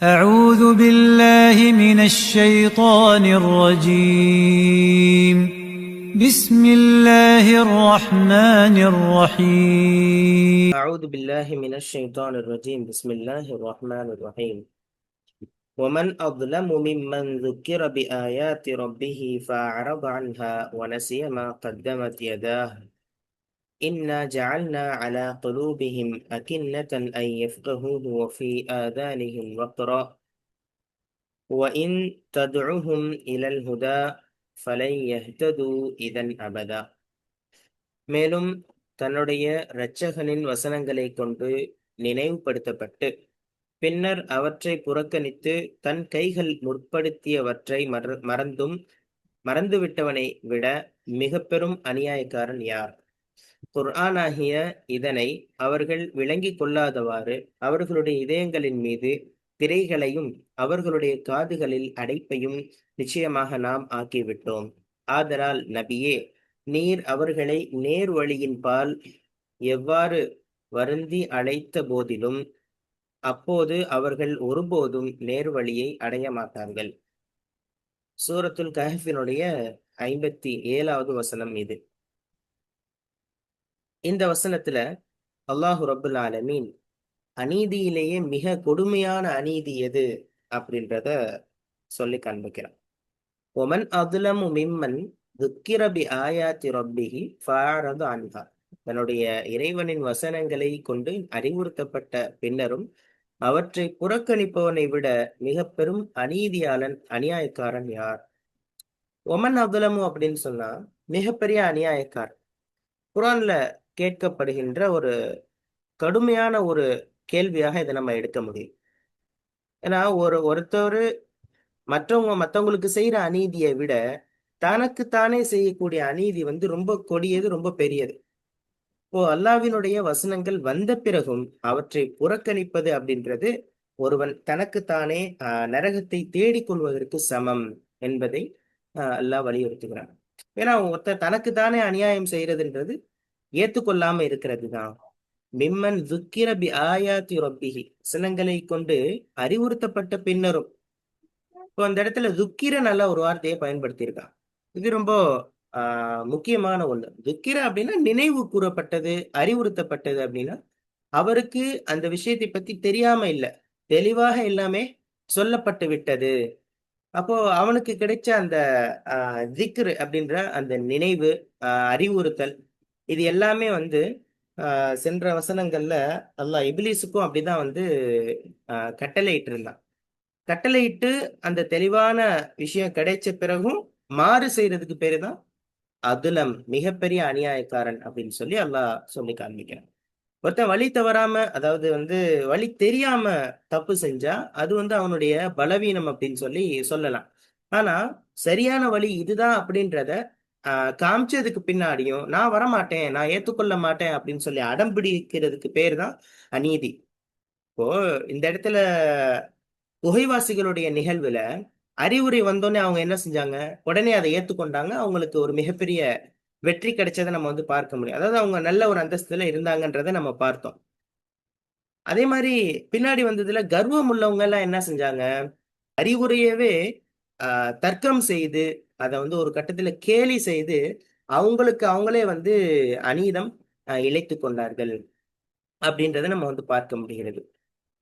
أعوذ بالله من الشيطان الرجيم. بسم الله الرحمن الرحيم. أعوذ بالله من الشيطان الرجيم. بسم الله الرحمن الرحيم. ومن أظلم ممن ذكر بآيات ربه فأعرض عنها ونسي ما قدمت يداه إنا جعلنا على قلوبهم أكنة أن يفقهوه وفي آذانهم وقرا وإن تدعهم إلى الهدى فلن يهتدوا إذا أبدا. மேலும் தன்னுடைய இரட்சகனின் வசனங்களைக் கொண்டு நினைவுபடுத்தப்பட்டு பின்னர் அவற்றை புறக்கணித்து தன் கைகள் முற்படுத்தியவற்றை மறந்துவிட்டவனை விட மிக பெரும் அநியாயக்காரன் யார்? குர்ஆனாகிய இதனை அவர்கள் விளங்கிக் கொள்ளாதவாறு அவர்களுடைய இதயங்களின் மீது திரைகளையும் அவர்களுடைய காதுகளில் அடைப்பையும் நிச்சயமாக நாம் ஆக்கிவிட்டோம். ஆதலால் நபியே, நீர் அவர்களை நேர் வழியின் பால் எவ்வாறு வருந்தி அழைத்த போதிலும் அப்போது அவர்கள் ஒருபோதும் நேர்வழியை அடைய மாட்டார்கள். சூரத்துல் கஹ்ஃபினுடைய 57வது வசனம் இது. இந்த வசனத்துல அல்லாஹு ரப்புல் ஆலமீன் அநீதியிலேயே மிக கொடுமையான அநீதி எது அப்படின்றத சொல்லி காண்பிக்கிறான். ஒமன் அதுலமு மிம்மன் துக்கிர பி ஆயாத்தி ரப்பிஹி ஃபஅரத அன்ஹா. தன்னுடைய இறைவனின் வசனங்களை கொண்டு அறிவுறுத்தப்பட்ட பின்னரும் அவற்றை புறக்கணிப்பவனை விட மிக பெரும் அநீதியாளன் அநியாயக்காரன் யார்? ஒமன் அப்துலமு அப்படின்னு சொன்னா மிகப்பெரிய அநியாயக்காரன். குரான்ல கேட்கப்படுகின்ற ஒரு கடுமையான ஒரு கேள்வியாக இதை நம்ம எடுக்க முடியும். ஏன்னா ஒருத்தர் மற்றவங்களுக்கு செய்யற அநீதியை விட தனக்குத்தானே செய்யக்கூடிய அநீதி ரொம்ப கொடியது, ரொம்ப பெரியது. அல்லாஹ்வினுடைய வசனங்கள் வந்த பிறகும் அவற்றை புறக்கணிப்பது அப்படின்றது ஒருவன் தனக்குத்தானே நரகத்தை தேடிக்கொள்வதற்கு சமம் என்பதை அல்லாஹ் வலியுறுத்துகிறான். ஏன்னா ஒருத்தர் தனக்குத்தானே அநியாயம் செய்யறதுன்றது ஏத்துக்கொள்ளாம இருக்கிறது தான். மிம்மன் துக்கிர பி ஆயாத்தி ரப்பிஹி, வசனங்களை கொண்டு அறிவுறுத்தப்பட்ட பின்னரும். இப்போ அந்த இடத்துல துக்கிர நல்ல ஒரு வார்த்தையை பயன்படுத்தியிருக்கான். இது ரொம்ப முக்கியமான ஒண்ணு. துக்கிர அப்படின்னா நினைவு கூறப்பட்டது, அறிவுறுத்தப்பட்டது. அப்படின்னா அவருக்கு அந்த விஷயத்தை பத்தி தெரியாம இல்ல, தெளிவாக எல்லாமே சொல்லப்பட்டு விட்டது. அப்போ அவனுக்கு கிடைச்ச அந்த திக்ர் அப்படின்ற அந்த நினைவு, அறிவுறுத்தல், இது எல்லாமே சென்ற வசனங்கள்ல அல்லாஹ் இப்லீஸுக்கும் அப்படிதான் கட்டளையிட்டு இருந்தான். கட்டளையிட்டு அந்த தெளிவான விஷயம் கிடைச்ச பிறகும் மாறு செய்யறதுக்கு பேரு தான் அதுலம், மிகப்பெரிய அநியாயக்காரன் அப்படின்னு சொல்லி அல்லாஹ் சொல்லி காண்பிக்கிறான். ஒருத்தன் வழி தவறாம, அதாவது வழி தெரியாம தப்பு செஞ்சா அது அவனுடைய பலவீனம் அப்படின்னு சொல்லி சொல்லலாம். ஆனா சரியான வழி இதுதான் அப்படின்றத காமிச்சதுக்கு பின்னாடியும் நான் வரமாட்டேன், நான் ஏத்துக்கொள்ள மாட்டேன் அப்படின்னு சொல்லி அடம் பிடிக்கிறதுக்கு பேர் தான் அநீதி. இப்போ இந்த இடத்துல குகைவாசிகளுடைய நிகழ்வுல அறிவுரை வந்தோடனே அவங்க என்ன செஞ்சாங்க? உடனே அதை ஏத்துக்கொண்டாங்க. அவங்களுக்கு ஒரு மிகப்பெரிய வெற்றி கிடைச்சதை நம்ம பார்க்க முடியும். அதாவது அவங்க நல்ல ஒரு அந்தஸ்துல இருந்தாங்கன்றதை நம்ம பார்த்தோம். அதே மாதிரி பின்னாடி வந்ததுல கர்வம் உள்ளவங்க எல்லாம் என்ன செஞ்சாங்க? அறிவுரையவே தர்க்கம் செய்து அதை ஒரு கட்டத்துல கேலி செய்து அவங்களுக்கு அவங்களே அநீதம் இழைத்து கொண்டார்கள் அப்படின்றத நம்ம பார்க்க முடிகிறது.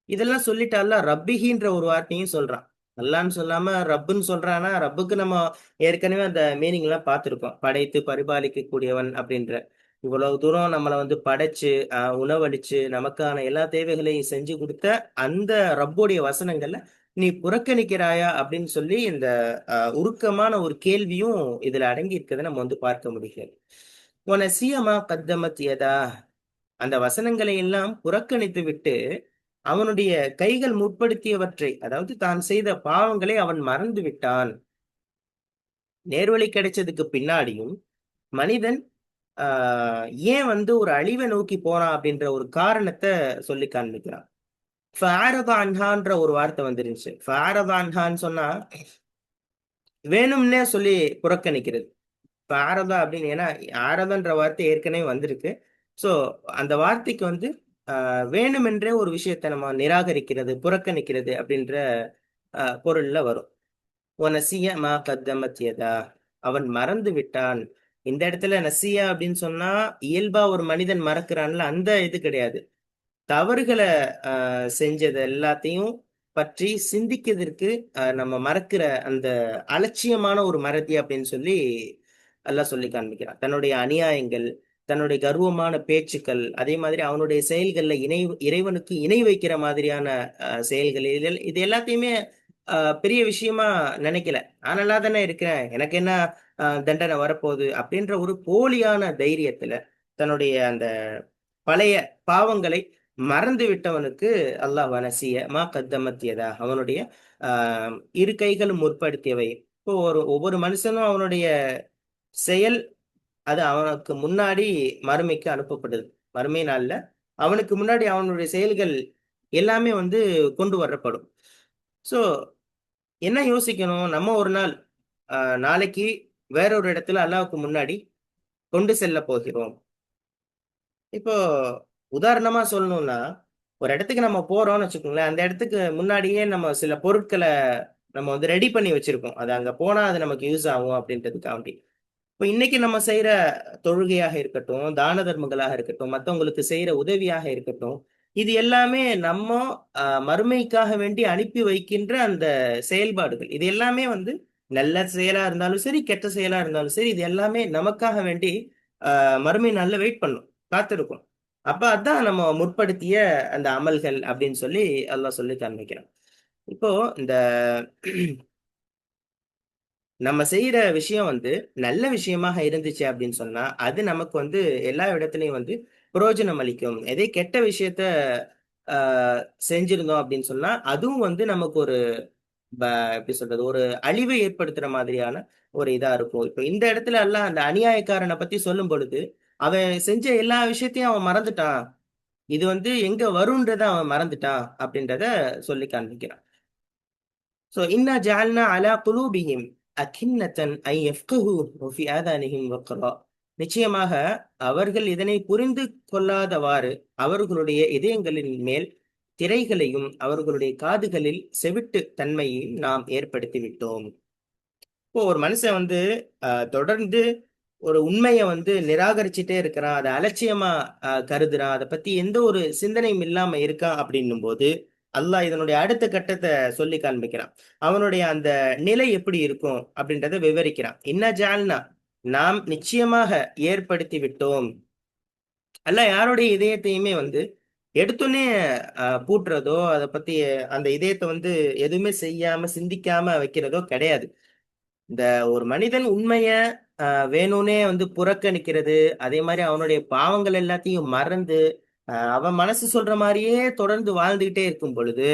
இதெல்லாம் சொல்லிட்டு அல்லாஹ் ரப்பிஹின்ற ஒரு வார்த்தையும் சொல்றான். அல்லான்னு சொல்லாம ரப்புன்னு சொல்றான்னா, ரப்புக்கு நம்ம ஏற்கனவே அந்த மீனிங் எல்லாம் பார்த்திருக்கோம். படைத்து பரிபாலிக்க கூடியவன் அப்படின்ற. இவ்வளவு தூரம் நம்மளை படைச்சு உணவளிச்சு நமக்கான எல்லா தேவைகளையும் செஞ்சு கொடுத்த அந்த ரப்புடைய வசனங்கள்ல நீ புறக்கணிக்கிறாயா அப்படின்னு சொல்லி இந்த உருக்கமான ஒரு கேள்வியும் இதுல அடங்கி இருக்கிறத நம்ம பார்க்க முடிகிறது. உன சீயமா கத்தமத் யதா, அந்த வசனங்களை எல்லாம் புறக்கணித்து விட்டு அவனுடைய கைகள் முற்படுத்தியவற்றை, அதாவது தான் செய்த பாவங்களை அவன் மறந்து விட்டான். நேர்வழி கிடைச்சதுக்கு பின்னாடியும் மனிதன் ஏன் ஒரு அழிவை நோக்கி போறான் அப்படின்ற ஒரு காரணத்தை சொல்லி காண்பிக்கிறான். அன்ஹான்ற ஒரு வார்த்தை வந்துருந்துச்சு. அன்ஹான்னு சொன்னா வேணும்னே சொல்லி புறக்கணிக்கிறது. ஆரதா அப்படின்னு, ஏன்னா ஆரதன்ற வார்த்தை ஏற்கனவே வந்திருக்கு. சோ அந்த வார்த்தைக்கு வேணுமென்றே ஒரு விஷயத்தை நம்ம நிராகரிக்கிறது, புறக்கணிக்கிறது அப்படின்ற பொருள்ல வரும். ஒனசிய மா கத்தமத் யதா, அவன் மறந்து விட்டான். இந்த இடத்துல நசியா அப்படின்னு சொன்னா இயல்பா ஒரு மனிதன் மறக்கிறான்ல, அந்த இது கிடையாது. தவறுகளை செஞ்சது எல்லாத்தையும் பற்றி சிந்திக்கிறதுக்கு நம்ம மறக்கிற அந்த அலட்சியமான ஒரு மறதி அப்படின்னு சொல்லி அல்லாஹ் சொல்லி காண்பிக்கிறான். தன்னுடைய அநியாயங்கள், தன்னுடைய கர்வமான பேச்சுக்கள், அதே மாதிரி அவனுடைய செயல்கள்ல இறைவனுக்கு இணை வைக்கிற மாதிரியான செயல்கள், இது எல்லாத்தையுமே பெரிய விஷயமா நினைக்கல. நான் நல்லா தானே இருக்கிறேன், எனக்கு என்ன தண்டனை வரப்போகுது அப்படின்ற ஒரு போலியான தைரியத்துல தன்னுடைய அந்த பழைய பாவங்களை மறந்து விட்டவனுக்கு அல்லாஹ் வனசிய மா கத்தமத் யதா, அவனுடைய இரு கைகளும் முற்படுத்தியவை. இப்போ ஒவ்வொரு மனுஷனும் அவனுடைய செயல் அது அவனுக்கு முன்னாடி மறுமைக்கு அனுப்பப்படுது. மறுமை நாள்ல அவனுக்கு முன்னாடி அவனுடைய செயல்கள் எல்லாமே வந்து கொண்டு வரப்படும். சோ என்ன யோசிக்கணும், நம்ம ஒரு நாள் நாளைக்கு வேறொரு இடத்துல அல்லாஹ்வுக்கு முன்னாடி கொண்டு செல்ல போகிறோம். இப்போ உதாரணமா சொல்லணும்னா, ஒரு இடத்துக்கு நம்ம போறோம்னு வச்சுக்கோங்களேன். அந்த இடத்துக்கு முன்னாடியே நம்ம சில பொருட்கள நம்ம வந்து ரெடி பண்ணி வச்சிருக்கோம். அது அங்க போனா அது நமக்கு யூஸ் ஆகும் அப்படின்றதுக்காண்டி. இப்ப இன்னைக்கு நம்ம செய்யற தொழுகையாக இருக்கட்டும், தான தர்மங்களாக இருக்கட்டும், மத்தவங்களுக்கு செய்யற உதவியாக இருக்கட்டும், இது எல்லாமே நம்ம மறுமைக்காக வேண்டி அனுப்பி வைக்கின்ற அந்த செயல்பாடுகள். இது எல்லாமே வந்து நல்ல செயலா இருந்தாலும் சரி, கெட்ட செயலா இருந்தாலும் சரி, இது எல்லாமே நமக்காக வேண்டி மறுமை நாள்ல வெயிட் பண்ணும், காத்திருக்கும். அப்ப அதான் நம்ம முற்படுத்திய அந்த அமல்கள் அப்படின்னு சொல்லி அல்லாஹ் சொல்லி காண்பிக்கிறான். இப்போ இந்த நம்ம செய்யற விஷயம் வந்து நல்ல விஷயமாக இருந்துச்சு அப்படின்னு சொன்னா, அது நமக்கு வந்து எல்லா இடத்துலயும் வந்து புரோஜனம் அளிக்கும். இதே கெட்ட விஷயத்த ஆ செஞ்சிருந்தோம் அப்படின்னு சொன்னா, அதுவும் வந்து நமக்கு ஒரு ப எப்படி சொல்றது? ஒரு அழிவை ஏற்படுத்துற மாதிரியான ஒரு இதா இருக்கும். இப்ப இந்த இடத்துல எல்லாம் அந்த அநியாயக்காரன பத்தி சொல்லும் பொழுது, அவன் செஞ்ச எல்லா விஷயத்தையும் அவன் மறந்துட்டான். இது வந்து எங்க வரும்ன்றத அவன் மறந்துட்டான் அப்படின்றத சொல்லி காண்பிக்கிறான். சோ இன்னா ஜஅல்னா அலா குலூபிஹிம் அகின்னத்தன் ஐ யஃப்கஹு வஃபி ஆதானிஹிம் வக்ரா. நிச்சயமாக அவர்கள் இதனை புரிந்து கொள்ளாதவாறு அவர்களுடைய இதயங்களின் மேல் திரைகளையும் அவர்களுடைய காதுகளில் செவிட்டு தன்மையையும் நாம் ஏற்படுத்தி விட்டோம். இப்போ ஒரு மனுஷன் வந்து தொடர்ந்து ஒரு உண்மைய வந்து நிராகரிச்சுட்டே இருக்கிறான். அத அலட்சியமா கருதுறான். அத பத்தி எந்த ஒரு சிந்தனையும் இல்லாம இருக்கான் அப்படின்னும்போது, அல்லாஹ் இதனுடைய அடுத்த கட்டத்த சொல்லி காண்பிக்கிறான். அவனுடைய அந்த நிலை எப்படி இருக்கும் அப்படின்றத விவரிக்கிறான். "இன்னா ஜஅல்னா", நாம் நிச்சயமாக ஏற்படுத்தி விட்டோம். அல்லாஹ் யாருடைய இதயத்தையுமே வந்து எடுத்தோனே பூட்டுறதோ, அத பத்தி அந்த இதயத்த வந்து எதுவுமே செய்யாம, சிந்திக்காம வைக்கிறதோ கிடையாது. இந்த ஒரு மனிதன் உண்மைய வேணும்னே வந்து புறக்கணிக்கிறது, அதே மாரி அவனுடைய பாவங்கள் எல்லாத்தையும் மறந்து, அவன் மனசு சொல்ற மாரியே தொடர்ந்து வாழ்ந்துகிட்டே இருக்கும் பொழுது,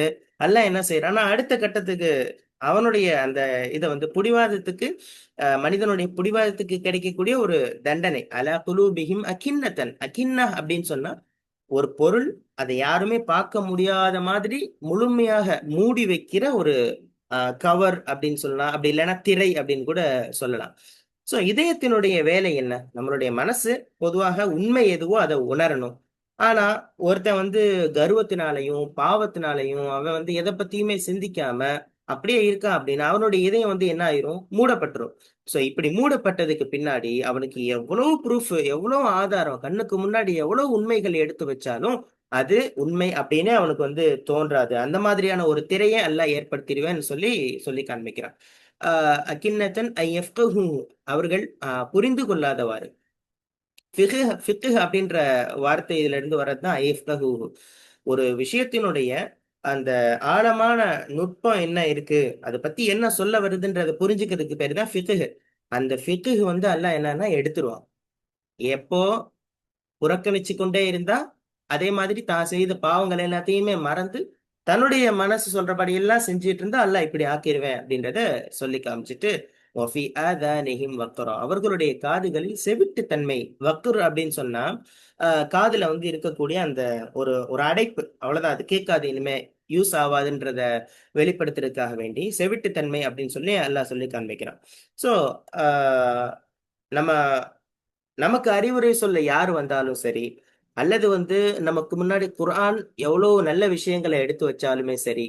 அல்லாஹ் என்ன செய்றான்னா, அடுத்த கட்டத்துக்கு அவனுடைய அந்த இத வந்து புடிவாதத்துக்கு மனிதனுடைய புடிவாதத்துக்கு கிடைக்கக்கூடிய ஒரு தண்டனை. அலா குலூபிஹிம் அகின்னத்தன். அகின்னஹ் அப்படின்னு சொன்னா, ஒரு பொருள் அதை யாருமே பார்க்க முடியாத மாதிரி முழுமையாக மூடி வைக்கிற ஒரு கவர் அப்படின்னு சொல்லலாம். அப்படி இல்லைன்னா திரை அப்படின்னு கூட சொல்லலாம். சோ இதயத்தினுடைய வேலை என்ன? நம்மளுடைய மனசு பொதுவாக உண்மை எதுவோ அத உணரணும். ஆனா, ஒருத்தன் வந்து கர்வத்தினாலயும், பாவத்தினாலயும் அவன் வந்து எத பத்தியுமே சிந்திக்காம அப்படியே இருக்கான் அப்படின்னா, அவனுடைய இதயம் வந்து என்ன ஆயிரும்? மூடப்பட்டுரும். சோ இப்படி மூடப்பட்டதுக்கு பின்னாடி அவனுக்கு எவ்வளவு ப்ரூஃப், எவ்வளவு ஆதாரம், கண்ணுக்கு முன்னாடி எவ்வளவு உண்மைகள் எடுத்து வச்சாலும், அது உண்மை அப்படின்னே அவனுக்கு வந்து தோன்றாது. அந்த மாதிரியான ஒரு திரைய அல்லாஹ் ஏற்படுத்திருவேன்னு சொல்லி சொல்லி காண்பிக்கிறான். ஆ அகின்னத்தன் ஐ யஃப்கஹு, அவர்கள் புரிந்து கொள்ளாதவாறு. ஃபிக்ஹ் அப்படின்ற வார்த்தை இதுல இருந்து வர்றது தான் ஐஃப்கஹுஹு. ஒரு விஷயத்தினுடைய அந்த ஆழமான நுட்பம் என்ன இருக்கு, அத பத்தி என்ன சொல்ல வருதுன்றத புரிஞ்சுக்கிறதுக்கு பேரு தான் ஃபிக்ஹ். அந்த ஃபிக்ஹ் வந்து அல்லாஹ் என்னன்னா எடுத்துருவான். எப்போ புறக்கணிச்சு கொண்டே இருந்தா, அதே மாதிரி தான் செய்த பாவங்கள் எல்லாத்தையுமே மறந்து, தன்னுடைய மனசு சொல்றபடி எல்லாம் செஞ்சுட்டு இருந்தா, அல்லாஹ் இப்படி ஆக்கிருவேன் அப்படின்றத சொல்லி காமிச்சுட்டு, "வஃபி ஆதானிஹிம் வக்ரா", அவர்களுடைய காதுகளில் செவிட்டுத்தன்மை. வக்ர் அப்படின்னு சொன்னா, காதுல வந்து இருக்கக்கூடிய அந்த ஒரு ஒரு அடைப்பு. அவ்வளவுதான். அது கேட்காது இனிமே. யூஸ் ஆவாதுன்றத வெளிப்படுத்துறதுக்காக வேண்டி, செவிட்டுத்தன்மை அப்படின்னு சொல்லி அல்லாஹ் சொல்லி காண்பிக்கிறான். சோ, ஆ நம்ம நமக்கு அறிவுரை சொல்ல யார் வந்தாலும் சரி, அல்லது வந்து நமக்கு முன்னாடி குர்ஆன் எவ்வளவு நல்ல விஷயங்களை எடுத்து வச்சாலுமே சரி,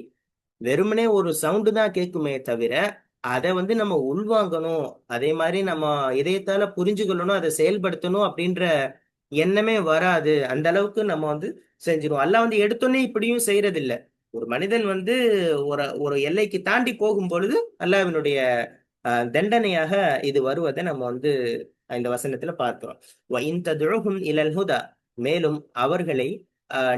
வெறுமனே ஒரு சவுண்டு தான் கேட்குமே தவிர அதை வந்து நம்ம உள்வாங்கணும், அதே மாதிரி நம்ம இதயத்தால புரிஞ்சுக்கொள்ளணும், அதை செயல்படுத்தணும் அப்படின்ற எண்ணமே வராது. அந்த அளவுக்கு நம்ம வந்து செஞ்சிருவோம். அல்லாஹ் வந்து எடுத்தோன்னே இப்படியும் செய்யறது இல்ல. ஒரு மனிதன் வந்து ஒரு ஒரு எல்லைக்கு தாண்டி போகும் பொழுது அல்லாஹ்வினுடைய தண்டனையாக இது வருவதை நம்ம வந்து இந்த வசனத்துல பார்க்கிறோம். வஇன் ததுஉஹும் இலல் ஹுதா, மேலும் அவர்களை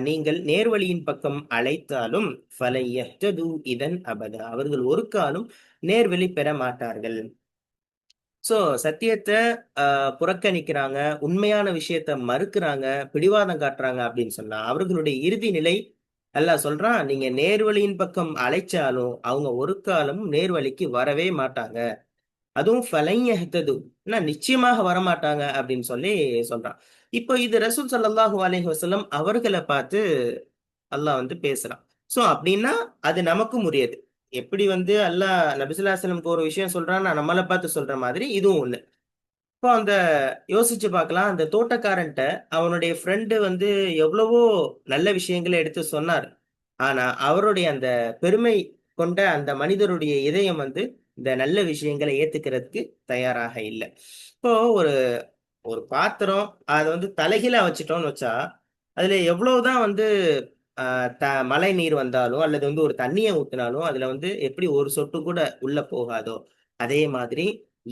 நீங்கள் நேர்வழியின் பக்கம் அழைத்தாலும் ஃபலை யஹ்தது இதன் அபதா, அவர்கள் ஒரு காலும் நேர்வழி பெற மாட்டார்கள். சோ சத்தியத்தை புறக்கணிக்கிறாங்க, உண்மையான விஷயத்த மறுக்கிறாங்க, பிடிவாதம் காட்டுறாங்க அப்படின்னு சொன்னா அவர்களுடைய இறுதி நிலை அல்லாஹ் சொல்றான், நீங்க நேர்வழியின் பக்கம் அழைச்சாலும் அவங்க ஒரு காலம் நேர்வழிக்கு வரவே மாட்டாங்க. அதுவும் ஃபலையஹ்தது, நிச்சயமாக வரமாட்டாங்க அப்படின்னு சொல்லி சொல்றான். இப்போ இது ரசூல் ஸல்லல்லாஹு அலைஹி வஸல்லம் அவர்களை பார்த்து அல்லாஹ் வந்து பேசுறான். சோ அப்படின்னா அது நமக்கும் உரியது. எப்படி வந்து அல்லாஹ் நபி ஸல்லல்லாஹு அலைஹி வஸல்லம் ஒரு விஷயம் சொல்றான்னா நம்மளை பார்த்து சொல்ற மாதிரி இதுவும் ஒண்ணு. இப்போ அந்த யோசிச்சு பார்க்கலாம், அந்த தோட்டக்காரன்ட்ட அவனுடைய ஃப்ரெண்டு வந்து எவ்வளவோ நல்ல விஷயங்களை எடுத்து சொன்னார். ஆனா அவருடைய அந்த பெருமை கொண்ட அந்த மனிதருடைய இதயம் வந்து இந்த நல்ல விஷயங்களை ஏத்துக்கிறதுக்கு தயாராக இல்லை. இப்போ ஒரு ஒரு பாத்திரம் அதை வந்து தலைகீழா வச்சுட்டோம்னு வச்சா அதுல எவ்வளவுதான் வந்து மழை நீர் வந்தாலும் அல்லது வந்து ஒரு தண்ணியை ஊத்தினாலும் அதுல வந்து எப்படி ஒரு சொட்டு கூட உள்ள போகாதோ, அதே மாதிரி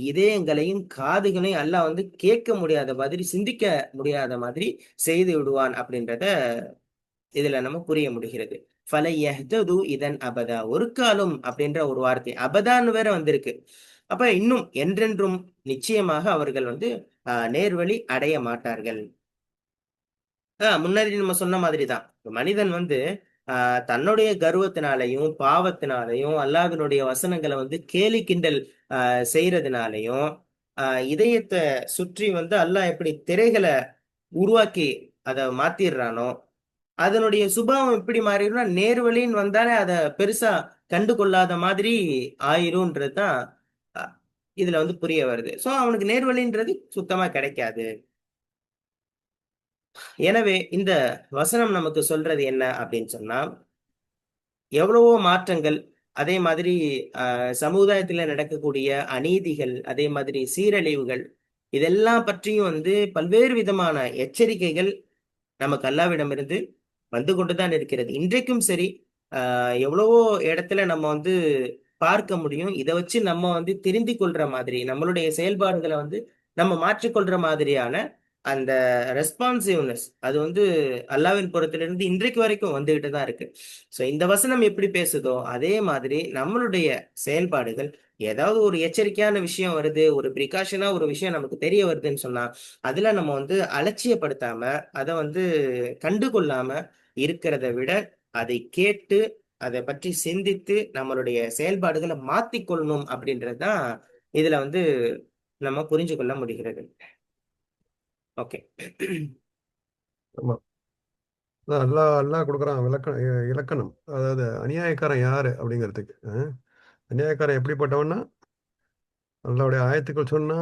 இதயங்களையும் காதுகளையும் அல்லாஹ் வந்து கேட்க முடியாத மாதிரி, சிந்திக்க முடியாத மாதிரி செய்து விடுவான் அப்படின்றத இதுல நம்ம புரிய முடிகிறது. ஃபலை யஹ்தது இதன் அபதா, ஒரு காலம் அப்படின்ற ஒரு வார்த்தை அபதான்னு வேற வந்திருக்கு. அப்ப இன்னும் என்றென்றும் நிச்சயமாக அவர்கள் வந்து நேர்வழி அடைய மாட்டார்கள். முன்னாடி நம்ம சொன்ன மாதிரிதான். மனிதன் வந்து தன்னுடைய கர்வத்தினாலையும், பாவத்தினாலையும், அல்லாஹ்வினுடைய வசனங்கள வந்து கேலி கிண்டல் செய்றதுனாலையும், அ இதயத்த சுற்றி வந்து அல்லாஹ் எப்படி திரைகள உருவாக்கி அத மாத்திர்றானோ, அதனுடைய சுபாவம் எப்படி மாறிரும்னா, நேர்வழின்னு வந்தாலே அத பெருசா கண்டுகொள்ளாத மாதிரி ஆயிரும்ன்றது தான் அ இதுல வந்து புரிய வருது. சோ அவனுக்கு நேர்வழின்றது சுத்தமா கிடைக்காது. எனவே இந்த வசனம் நமக்கு சொல்றது என்ன அப்படின்னு சொன்னா, எவ்வளவோ மாற்றங்கள், அதே மாதிரி சமுதாயத்துல நடக்கக்கூடிய அநீதிகள், அதே மாதிரி சீரழிவுகள், இதெல்லாம் பற்றியும் வந்து பல்வேறு விதமான எச்சரிக்கைகள் நமக்கு அல்லாவிடமிருந்து வந்து கொண்டுதான் இருக்கிறது. இன்றைக்கும் சரி, எவ்வளவோ இடத்துல நம்ம வந்து பார்க்க முடியும். இத வச்சு நம்ம வந்து திருந்திக் கொள்ற மாதிரி, நம்மளுடைய செயல்பாடுகள வந்து நம்ம மாற்றிக்கொள்ற மாதிரியான அந்த ரெஸ்பான்சிவ்னஸ் அது வந்து அல்லாஹ்வின் புறத்திலிருந்து இன்றைக்கு வரைக்கும் வந்துகிட்டு தான் இருக்கு. சோ இந்த வசனம் எப்படி பேசுதோ, அதே மாதிரி நம்மளுடைய செயல்பாடுகள், ஏதாவது ஒரு எச்சரிக்கையான விஷயம் வருது, ஒரு பிரிகாஷனா ஒரு விஷயம் நமக்கு தெரிய வருதுன்னு சொன்னா, அதுல நம்ம வந்து அலட்சியப்படுத்தாம, அத வந்து கண்டுகொள்ளாம இருக்கிறத விட, அதை கேட்டு, அத பற்றி சிந்தித்து, நம்மளுடைய செயல்பாடுகள மாத்திக்கொள்ளணும் அப்படின்றது தான் இதுல வந்து நம்ம புரிஞ்சு கொள்ள முடிகிறது. ஓகே. ஆமா. அதான் அல்லாஹ் அல்லாஹ் கொடுக்குறான் இலக்கணம். அதாவது அநியாயக்காரன் யாரு அப்படிங்கிறதுக்கு. அநியாயக்காரன் எப்படிப்பட்டவன்னா, அல்லாஹ்வுடைய ஆயத்துக்கள் சொன்னா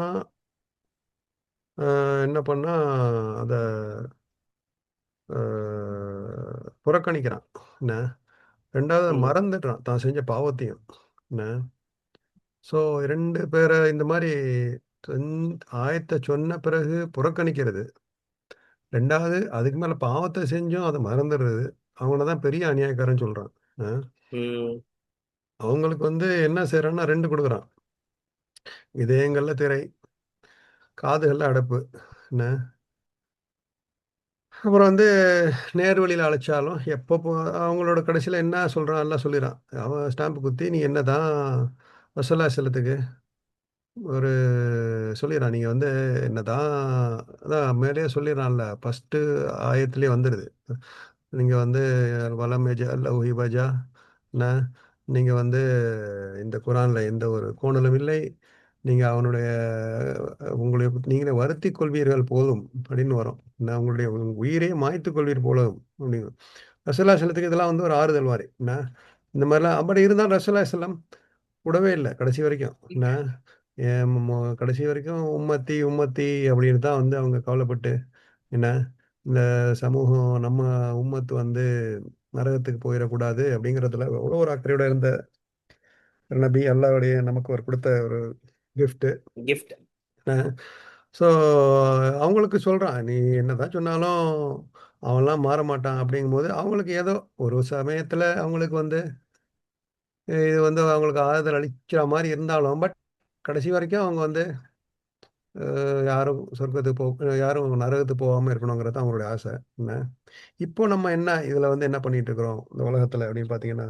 என்ன பண்ணா அத புறக்கணிக்கிறான். என்ன? 2வது ம். மறந்துடுறான் தான் செஞ்ச பாவத்தையும். என்ன? ஸோ 2 பேர இந்த மாரி சொன் ஆயத்த சொன்ன பிறகு புறக்கணிக்கிறது. 2வது அதுக்கு மேல பாவத்த செஞ்சும் அத மறந்துடுறது. அவன தான் பெரிய அநியாயக்காரன்னு சொல்றான். அ ம். அவங்களுக்கு வந்து என்ன செய்றான்னா 2 குடுக்குறான். இதயங்கள்ல திரை, காதுகள்ல அடைப்பு. என்ன? அப்புறம் வந்து நேர் வழியில அழைச்சாலும் எப்போ அவங்களோட கடைசியில என்ன சொல்றான் எல்லாம் சொல்லிறான். அவன் ஸ்டாம்ப் குத்தி நீ என்னதான் ரசூலுல்லாஹி ஸல்லத்துக்கு ஒரு சொல்லிறான். நீங்க வந்து என்னதான் அதான் மேலேயே சொல்லிறான்ல. ஃபர்ஸ்ட்டு ஆயத்திலேயே வந்துருது. நீங்க வந்து வலம் யஜஅல் லஹு இவஜா என்ன? நீங்க வந்து இந்த குரான்ல எந்த ஒரு கோணலும் இல்லை. நீங்க அவனுடைய உங்களை நீங்களே வருத்திக் கொள்வீர்கள் போலும் அப்படின்னு வரும். நான் உங்களுடைய உயிரையே மாய்த்துக் கொள்வீர் போலும் அப்படின்னு. ரசூலுல்லாஹி ஸல்லத்துக்கு இதெல்லாம் வந்து ஒரு ஆறுதல் மாரி. என்ன? இந்த மாரிலாம் அப்படி இருந்தாலும் ரசூலுல்லாஹி ஸல்லம் விடவே இல்ல கடைசி வரைக்கும். என்ன? கடைசி வரைக்கும் உம்மத்தி, உம்மத்தி அப்படின்னு தான் வந்து அவங்க கவலைப்பட்டு என்ன? இந்த சமூகம் நம்ம உம்மத்து வந்து நரகத்துக்கு போயிடக்கூடாது அப்படிங்கிறதுல எவ்வளோ ஒரு அக்கறையோட இருந்த நபி, அல்லாஹ்வுடைய நமக்கு ஒரு கொடுத்த ஒரு கிஃப்ட். கிஃப்ட். ஸோ அவங்களுக்கு சொல்றான், நீ என்னதான் சொன்னாலும் அவன்லாம் மாற மாட்டான் அப்படிங்கும்போது அவங்களுக்கு ஏதோ ஒரு சமயத்துல அவங்களுக்கு வந்து இது வந்து அவங்களுக்கு ஆறுதல் அளிக்கிற மாதிரி இருந்தாலும், பட் கடைசி வரைக்கும் அவங்க வந்து யாரும் சொர்க்கத்துக்கு யாரும் நரகத்துக்கு போகாம இருக்கணுங்கிறது அவங்களுடைய ஆசை. என்ன இப்போ நம்ம என்ன இதில் வந்து என்ன பண்ணிட்டு இருக்கிறோம் இந்த உலகத்தில் அப்படின்னு பார்த்தீங்கன்னா,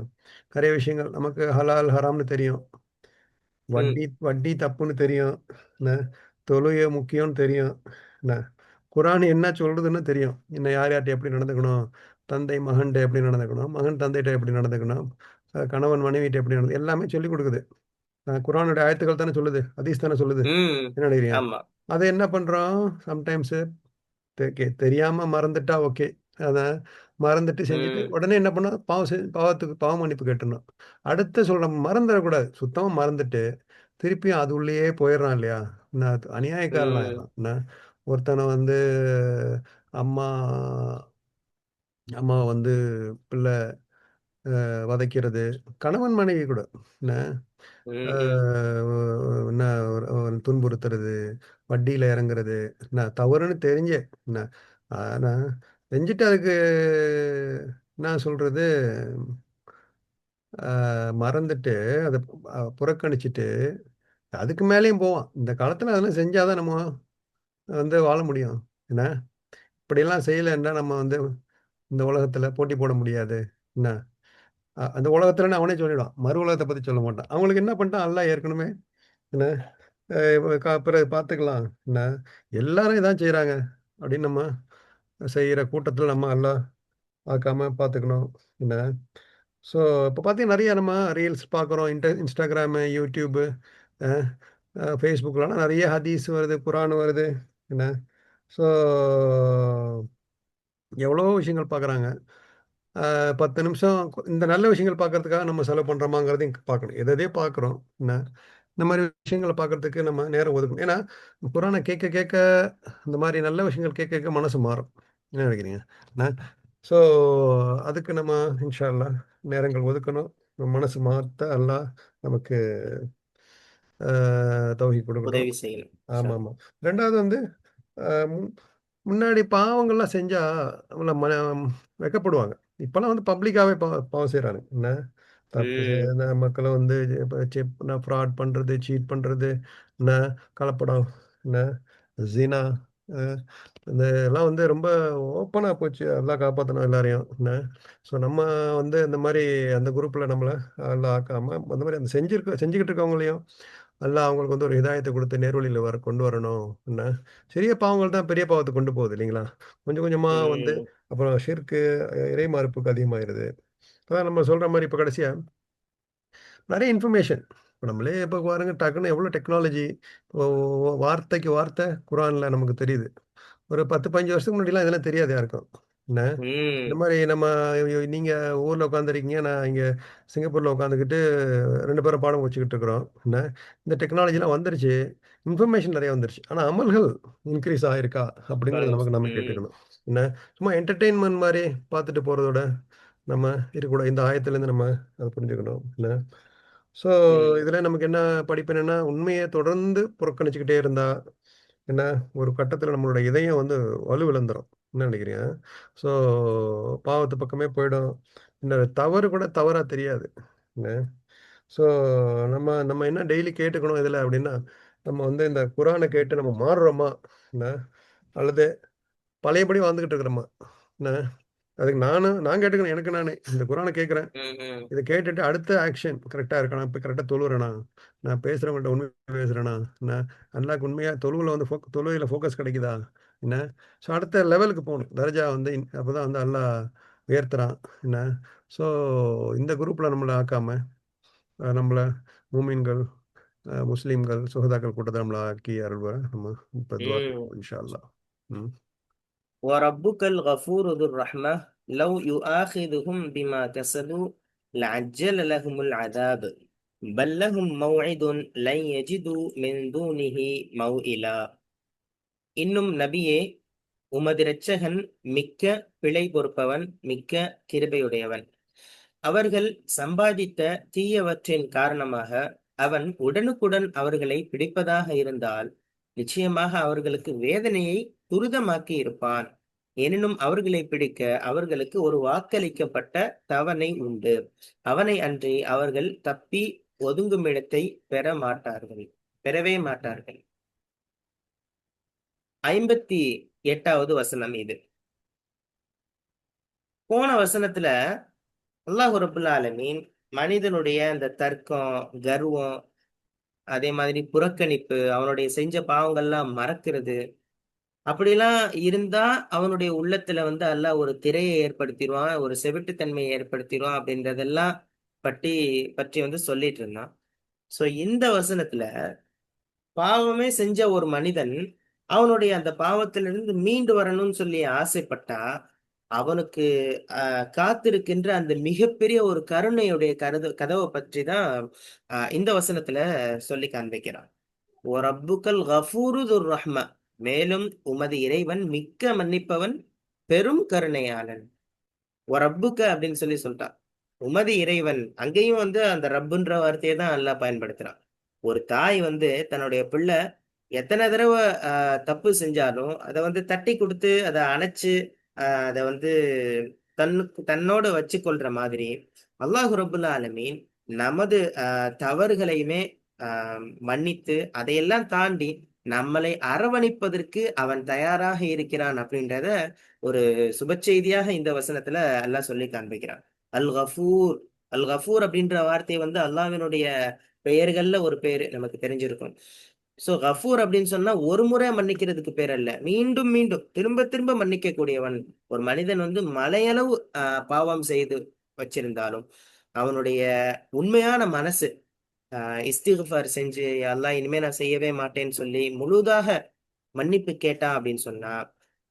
நிறைய விஷயங்கள் நமக்கு ஹலால் ஹராம்னு தெரியும். ம். வட்டி வட்டி தப்புன்னு தெரியும். என்ன தொழுகை முக்கியம்னு தெரியும். என்ன குரான் என்ன சொல்றதுன்னு தெரியும். இன்னும் யார் யார்கிட்ட எப்படி நடந்துக்கணும், தந்தை மகன்கிட்ட எப்படி நடந்துக்கணும், மகன் தந்தைகிட்ட எப்படி நடந்துக்கணும், கணவன் மனைவிட்ட எப்படி நடந்து எல்லாமே சொல்லிக் கொடுக்குது. குரானுடைய ஆயத்துக்கள் தானே சொல்லுது, ஹதீஸ் தானே சொல்லுது. ம். என்ன நினைக்கிறீங்க? ஆமா. அதை என்ன பண்றோம் சம்டைம்ஸு தெரியாம மறந்துட்டா ஓகே. அத மறந்துட்டு செஞ்சுட்டு ம். உடனே என்ன பண்ணணும், பாவத்துக்கு பாவ மன்னிப்பு கேட்டுறணும். அடுத்து சொல்றேன் மறந்துடக்கூடாது. சுத்தமா மறந்துட்டு, திருப்பியும் அது உள்ளேயே போயிடுறான் இல்லையா? அது அநியாயக்காரன் ம். ஆயிடுறான். ஒருத்தனை வந்து அம்மா அம்மாவ வந்து பிள்ளை வதைக்கிறது, கணவன் மனைவி கூட என்ன ம். அ ம். என்ன ஒரு துன்புறுத்துறது, வட்டியில இறங்குறது, என்ன தவறுன்னு தெரிஞ்சே என்ன ஆனா செஞ்சுட்டு அதுக்கு என்ன சொல்றது, மறந்துட்டு அத புறக்கணிச்சுட்டு, அதுக்கு மேலயும் போவான். இந்த காலத்துல அதெல்லாம் செஞ்சா தான் நம்ம வந்து வாழ முடியும். என்ன இப்படியெல்லாம் செய்யலைன்னா நம்ம வந்து இந்த உலகத்துல போட்டி போட முடியாது. என்ன அந்த உலகத்துலன்னு அவனே சொல்லிடுவான். மறு உலகத்த பத்தி சொல்ல மாட்டான். அவங்களுக்கு என்ன பண்ணிட்டான் அல்லாஹ் ஏற்கனவே என்ன பிறகு பார்த்துக்கலாம். என்ன எல்லாரும் இதான் செய்றாங்க அப்படின்னு நம்ம செய்யற கூட்டத்துல நம்ம எல்லாம் பார்க்காம பார்த்துக்கணும். என்ன ஸோ இப்போ பார்த்தீங்கன்னா நெறைய நம்ம ரீல்ஸ் பார்க்குறோம். Instagram, YouTube, அ Facebookலலாம் நெறைய ஹதீஸ் வருது, குரான் வருது. என்ன ஸோ எவ்வளவோ விஷயங்கள் பார்க்குறாங்க. 10 நிமிஷம் இந்த நல்ல விஷயங்கள் பார்க்கறதுக்காக நம்ம செலவு பண்றோமாங்கிறதையும் பார்க்கணும். எத எதையோ பார்க்குறோம். என்ன இந்த மாரி விஷயங்கள பார்க்கறதுக்கு நம்ம நேரம் ஒதுக்கணும். ஏன்னா, குரான கேட்க கேட்க இந்த மாரி நல்ல விஷயங்கள் கேட்க கேட்க மனசு மாறும். என்ன நினைக்கிறீங்க? என்ன ஸோ அதுக்கு நம்ம இன்ஷா அல்லாஹ் நேரங்கள் ஒதுக்கணும். நம்ம மனசு மாத்த அல்லாஹ் நமக்கு அ தௌஃபீக் குடுக்கட்டும். உதவி செய்யணும். இன்ஷா அல்லாஹ். ஆமாமா. 2வது வந்து அ முன் முன்னாடி பாவங்கள்லாம் செஞ்சா நம்ம வெட்கப்படுவாங்க. இப்பலாம் வந்து பப்ளிக்காவே பாவம் செய்றாங்க. என்ன தப்பு ம். செய்யாத மக்கள வந்து இப்ப ஃப்ராட் பண்றது, சீட் பண்றது, என்ன கலப்படம், என்ன ஸினா, அ இந்த எல்லாம் வந்து ரொம்ப ஓப்பனா போச்சு. அல்லாஹ் காப்பாத்தணும் எல்லாரையும். என்ன ஸோ நம்ம வந்து இந்த மாரி அந்த குரூப்ல நம்மள அல்லாஹ் ஆக்காம, அந்த மாரி அந்த செஞ்சுகிட்டு இருக்கவங்களையும் அல்லாஹ் அவங்களுக்கு வந்து ஒரு ஹிதாயத்த குடுத்து நேர்வழியில கொண்டு வரணும். என்ன சிறிய பாவங்கள் தான் பெரிய பாவத்துக்கு கொண்டு போகுது இல்லைங்களா? கொஞ்சம் கொஞ்சமா வந்து ம். அப்புறம் ஷிர்க்கு, இறை மறுப்புக்கு அதிகமாயிருது. அதான் நம்ம சொல்ற மாரி இப்ப கடைசியா நெறைய இன்ஃபர்மேஷன். இப்ப நம்மளே இப்ப பாருங்க டக்குனு எவ்வளோ டெக்னாலஜி இப்போ வார்த்தைக்கு வார்த்தை குரான்ல நமக்கு தெரியுது. ஒரு 10, 15 வருஷத்துக்கு முன்னாடிலாம் இதெல்லாம் தெரியாது யாருக்கும். என்ன இந்த ம். மாரி நம்ம நீங்க ஊர்ல உட்காந்துருக்கீங்க. நான் இங்க சிங்கப்பூர்ல உட்காந்துக்கிட்டு 2 பேரும் பாடம் வச்சுக்கிட்டு இருக்கிறோம். என்ன இந்த டெக்னாலஜிலாம் வந்துருச்சு. இன்ஃபர்மேஷன் நெறைய வந்துருச்சு. ஆனா அமல்கள் இன்கிரீஸ் ஆயிருக்கா? அப்படிங்கிறது குறைஞ்சிருச்சு. நமக்கு நம்ம ம். கேட்டுக்கணும். என்ன சும்மா என்டர்டெயின்மென்ட் மாரி பார்த்துட்டு போறதோட, நம்ம இருக்கக்கூடாது. இந்த ஆயத்திலேருந்து நம்ம அத புரிஞ்சுக்கணும். என்ன ஸோ ம். இதுல நமக்கு என்ன படிப்பினைன்னா, உண்மைய தொடர்ந்து புறக்கணிச்சுக்கிட்டே இருந்தா, என்ன ஒரு கட்டத்தில நம்மளோட இதயம் வந்து வலுவிழந்துரும். என்ன நினைக்கிறீங்க? ஸோ பாவத்து பக்கமே போயிடும். இந்த தவறு கூட தவறா தெரியாது. என்ன ஸோ நம்ம நம்ம என்ன டெய்லி கேட்டுக்கணும் இதுல அப்டின்னா, நம்ம வந்து இந்த குரான கேட்டு நம்ம மாறுறோமா? என்ன அல்லது பழையபடி வாழ்ந்துகிட்டு இருக்கிறோமா? என்ன அதுக்கு நான் கேட்டுக்கணும் எனக்கு நானே. இந்த குரான கேட்கிறேன். ம். ம். இத கேட்டுட்டு அடுத்த ஆக்ஷன் கரெக்ட்டா இருக்கா? நான் இப்ப கரெக்ட்டா தொழுறேனா? நான் பேசுறவங்கள்ட்ட உண்மையா பேசுறேனா? நான் அல்லாஹ்க்கு உண்மையா தொழுகையில வந்து தொழுகையில ஃபோக்கஸ் கிடைக்குதா? என்ன? ஸோ அடுத்த லெவலுக்கு போணும். தர்ஜா வந்து அப்பதான் வந்து அல்லாஹ் உயர்த்துறான். என்ன? ஸோ இந்த குரூப்ல நம்மள ஆக்காம, நம்மள மூமின்கள், முஸ்லிம்கள், சுஹதாக்கள் கூட்டத்த நம்மள ஆக்கி அருள்வார். நம்ம இப்ப துவா ம். கேட்போம் இன்ஷா அல்லாஹ். ம். وربك الغفور ذو الرحمة لو يؤاخذهم بما كسبوا لعجل لهم العذاب بل لهم موعد لن يجدوا من دونه موئلا. இன்னும் நபியே, உமது இரட்சகன் மிக்க பிழை பொறுப்பவன், மிக்க கிருபையுடையவன். அவர்கள் சம்பாதித்த தீயவற்றின் காரணமாக அவன் உடனுக்குடன் அவர்களை பிடிப்பதாக இருந்தால், நிச்சயமாக அவர்களுக்கு வேதனையை துரிதமாக்கி இருப்பான். எனினும் அவர்களை பிடிக்க அவர்களுக்கு ஒரு வாக்களிக்கப்பட்ட தவணை உண்டு. அவனை அன்றி அவர்கள் தப்பி ஒதுங்குமிடத்தை பெறவே மாட்டார்கள். 58வது வசனம் இது. போன வசனத்துல அல்லாஹ் ரப்புல் ஆலமீன் மனிதனுடைய அந்த தர்க்கம், கர்வம், அதே மாதிரி புறக்கணிப்பு, அவனுடைய செஞ்ச பாவங்கள்லாம் மறக்கிறது, அப்படிலாம் இருந்தா அவனுடைய உள்ளத்துல அல்லாஹ் ஒரு திரையை ஏற்படுத்திடுவான், ஒரு செவிட்டுத்தன்மையை ஏற்படுத்திடுவான் அப்படின்றதெல்லாம் பற்றி பற்றி சொல்லிட்டு இருந்தான். சோ இந்த வசனத்துல பாவமே செஞ்ச ஒரு மனிதன் அவனுடைய அந்த பாவத்திலிருந்து மீண்டு வரணும்னு சொல்லி ஆசைப்பட்டா, அவனுக்கு காத்திருக்கின்ற அந்த மிகப்பெரிய ஒரு கருணையுடைய கதவை பற்றி தான் இந்த வசனத்துல சொல்லி காண்பிக்கிறான். ஓ ரப்புக்கல் கஃபூரு துர் ரஹ்ம, மேலும் உமது இறைவன் மிக்க மன்னிப்பவன், பெரும் கருணையாளன். ஓ ரப்புக்க அப்படின்னு சொல்லி சொல்லிட்டான். உமது இறைவன், அங்கேயும் அந்த ரப்புன்ற வார்த்தையை தான் அல்லாஹ் பயன்படுத்துறான். ஒரு தாய் தன்னுடைய பிள்ளை எத்தனை தடவை தப்பு செஞ்சாலும் அதை தட்டி கொடுத்து அதை அணைச்சு அதை தன்னோடு வச்சு கொள்ற மாதிரி அல்லாஹ் ரப்புல் ஆலமீன் நமது தவறுகளையுமே மன்னித்து அதையெல்லாம் தாண்டி நம்மளை அரவணைப்பதற்கு அவன் தயாராக இருக்கிறான் அப்படின்றத ஒரு சுப செய்தியாக இந்த வசனத்துல அல்லாஹ் சொல்லி காண்பிக்கிறான். அல் கஃபூர், அல் கஃபூர் அப்படின்ற வார்த்தை அல்லாஹ்வினுடைய பெயர்கள்ல ஒரு பெயர் நமக்கு தெரிஞ்சிருக்கும். சோ கஃபூர் அப்படின்னு சொன்னா ஒரு முறை மன்னிக்கிறதுக்கு பேர் அல்ல, மீண்டும் மீண்டும் திரும்ப திரும்ப மன்னிக்க கூடியவன். ஒரு மனிதன் மலையளவு பாவம் செய்து வச்சிருந்தாலும் அவனுடைய உண்மையான மனசு இஸ்திக்ஃபார் செஞ்சு அல்லாஹ் இனிமே நான் செய்யவே மாட்டேன்னு சொல்லி முழுதாக மன்னிப்பு கேட்டான் அப்படின்னு சொன்னா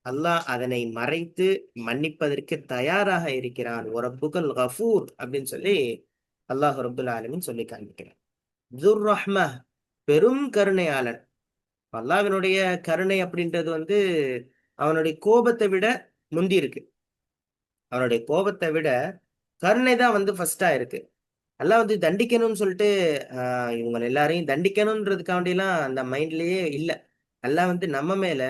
அல்லாஹ் அதனை மறைத்து மன்னிப்பதற்கு தயாராக இருக்கிறான். ஒரு ரப்புக்கல் கஃபூர் அப்படின்னு சொல்லி அல்லாஹ் ரப்புல் ஆலமீன் சொல்லி காண்பிக்கிறான். துர் ரஹ்ம, பெரும் கருணையாளன். அல்லாஹ்வினுடைய கருணை அப்படின்றது அவனுடைய கோபத்தை விட முந்தி இருக்கு. அவனுடைய கோபத்தை விட கருணை தான் ஃபர்ஸ்டா இருக்கு. அல்லாஹ் தண்டிக்கணும்னு சொல்லிட்டு இவங்க எல்லாரையும் தண்டிக்கணும்ன்றதுக்காண்டிலாம் அந்த மைண்ட்லயே இல்ல. அல்லாஹ் நம்ம மேல,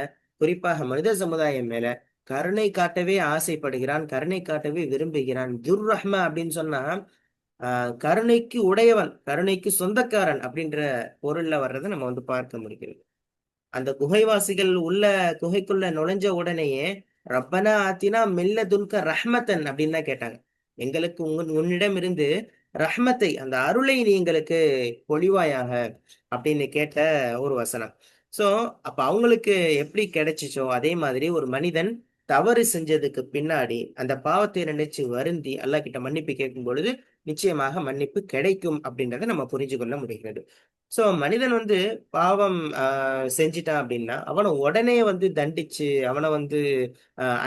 குறிப்பாக மனித சமுதாயம் மேல கருணை காட்டவே ஆசைப்படுகிறான், கருணை காட்டவே விரும்புகிறான். துர் ரஹ்ம அப்படின்னு சொன்னா கருணைக்கு உடையவன், கருணைக்கு சொந்தக்காரன் அப்படின்ற பொருள்ல வர்றதை நம்ம பார்க்க முடிகிறது. அந்த குகைவாசிகள் குகைக்குள்ள நுழைஞ்ச உடனேயே ரப்பனா ஆத்தினா மில்ல துன்க ரஹ்மத்தன் அப்படின்னு தான் கேட்டாங்க. எங்களுக்கு உன்னிடம் இருந்து ரஹ்மத்தை, அந்த அருளை நீ எங்களுக்கு பொழிவாயாக அப்படின்னு கேட்ட ஒரு வசனம். சோ அப்ப அவங்களுக்கு எப்படி கிடைச்சிச்சோ அதே மாதிரி ஒரு மனிதன் தவறு செஞ்சதுக்கு பின்னாடி அந்த பாவத்தை நினைச்சு வருந்தி அல்லாஹ் கிட்ட மன்னிப்பு கேட்கும் பொழுது நிச்சயமாக மன்னிப்பு கிடைக்கும் அப்படின்றத நம்ம புரிஞ்சு கொள்ள முடிகிறது. சோ மனிதன் பாவம் செஞ்சிட்டான் அப்படின்னா அவனை உடனே தண்டிச்சு அவனை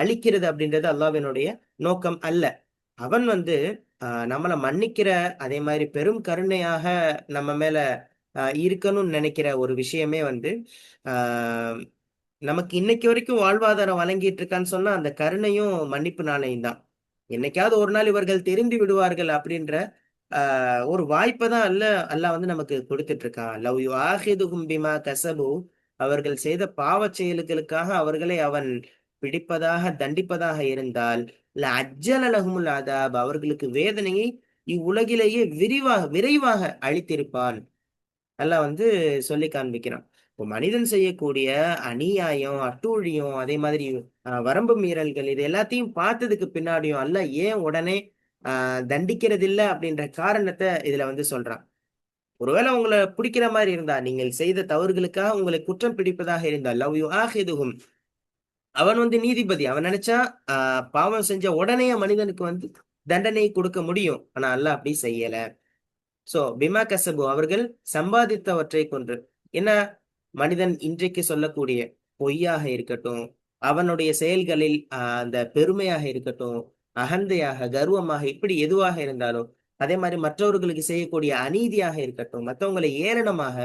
அழிக்கிறது அப்படின்றது அல்லாஹ்வினுடைய நோக்கம் அல்ல. அவன் நம்மளை மன்னிக்கிற, அதே மாதிரி பெரும் கருணையாக நம்ம மேல இருக்கணும்னு நினைக்கிற ஒரு விஷயமே ஆஹ் நமக்கு இன்னைக்கு வரைக்கும் வாழ்வாதாரம் வழங்கிட்டு இருக்கான்னு சொன்னா அந்த கருணையும் மன்னிப்பு நாணயம் தான். என்னைக்காவது ஒரு நாள் இவர்கள் தெரிந்து விடுவார்கள் அப்படின்ற ஒரு வாய்ப்பை தான் அல்லாஹ் நமக்கு கொடுத்துட்டு இருக்கான். லவ் யுஆஹிதுஹும் பிமா கஸபு, அவர்கள் செய்த பாவச் செயல்களுக்காக அவர்களை அவன் பிடிப்பதாக தண்டிப்பதாக இருந்தால் அஜ்ஜல லஹுமுல் அதாப், அவர்களுக்கு வேதனையை இவ்வுலகிலேயே விரைவாக அளித்திருப்பான். அல்லாஹ் சொல்லி காண்பிக்கிறான். இப்போ மனிதன் செய்யக்கூடிய அநியாயம், அட்டூழியம், அதே மாதிரி வரம்பு மீறல்கள், இது எல்லாத்தையும் பார்த்ததுக்கு பின்னாடியும் அல்லாஹ் ஏன் உடனே தண்டிக்கிறது இல்லை அப்படின்ற காரணத்தை இதுல சொல்றான். ஒருவேளை உங்களை பிடிக்கிற மாதிரி இருந்தா, நீங்கள் செய்த தவறுகளுக்காக உங்களை குற்றம் பிடிப்பதாக இருந்தால் லவ் யுஆஹிதுஹும், அவன் நீதிபதி, அவன் நினைச்சா பாவம் செஞ்ச உடனே மனிதனுக்கு தண்டனை கொடுக்க முடியும். ஆனா அல்லாஹ் அப்படி செய்யல. சோ பிமா கசபு, அவர்கள் சம்பாதித்தவற்றை கொன்று. என்ன, மனிதன் இன்றைக்கு சொல்லக்கூடிய பொய்யாக இருக்கட்டும், அவனுடைய செயல்களில் அந்த பெருமையாக இருக்கட்டும், அகந்தையாக, கர்வமாக, இப்படி எதுவாக இருந்தாலும், அதே மாதிரி மற்றவர்களுக்கு செய்யக்கூடிய அநீதியாக இருக்கட்டும், மற்றவங்களை ஏளனமாக,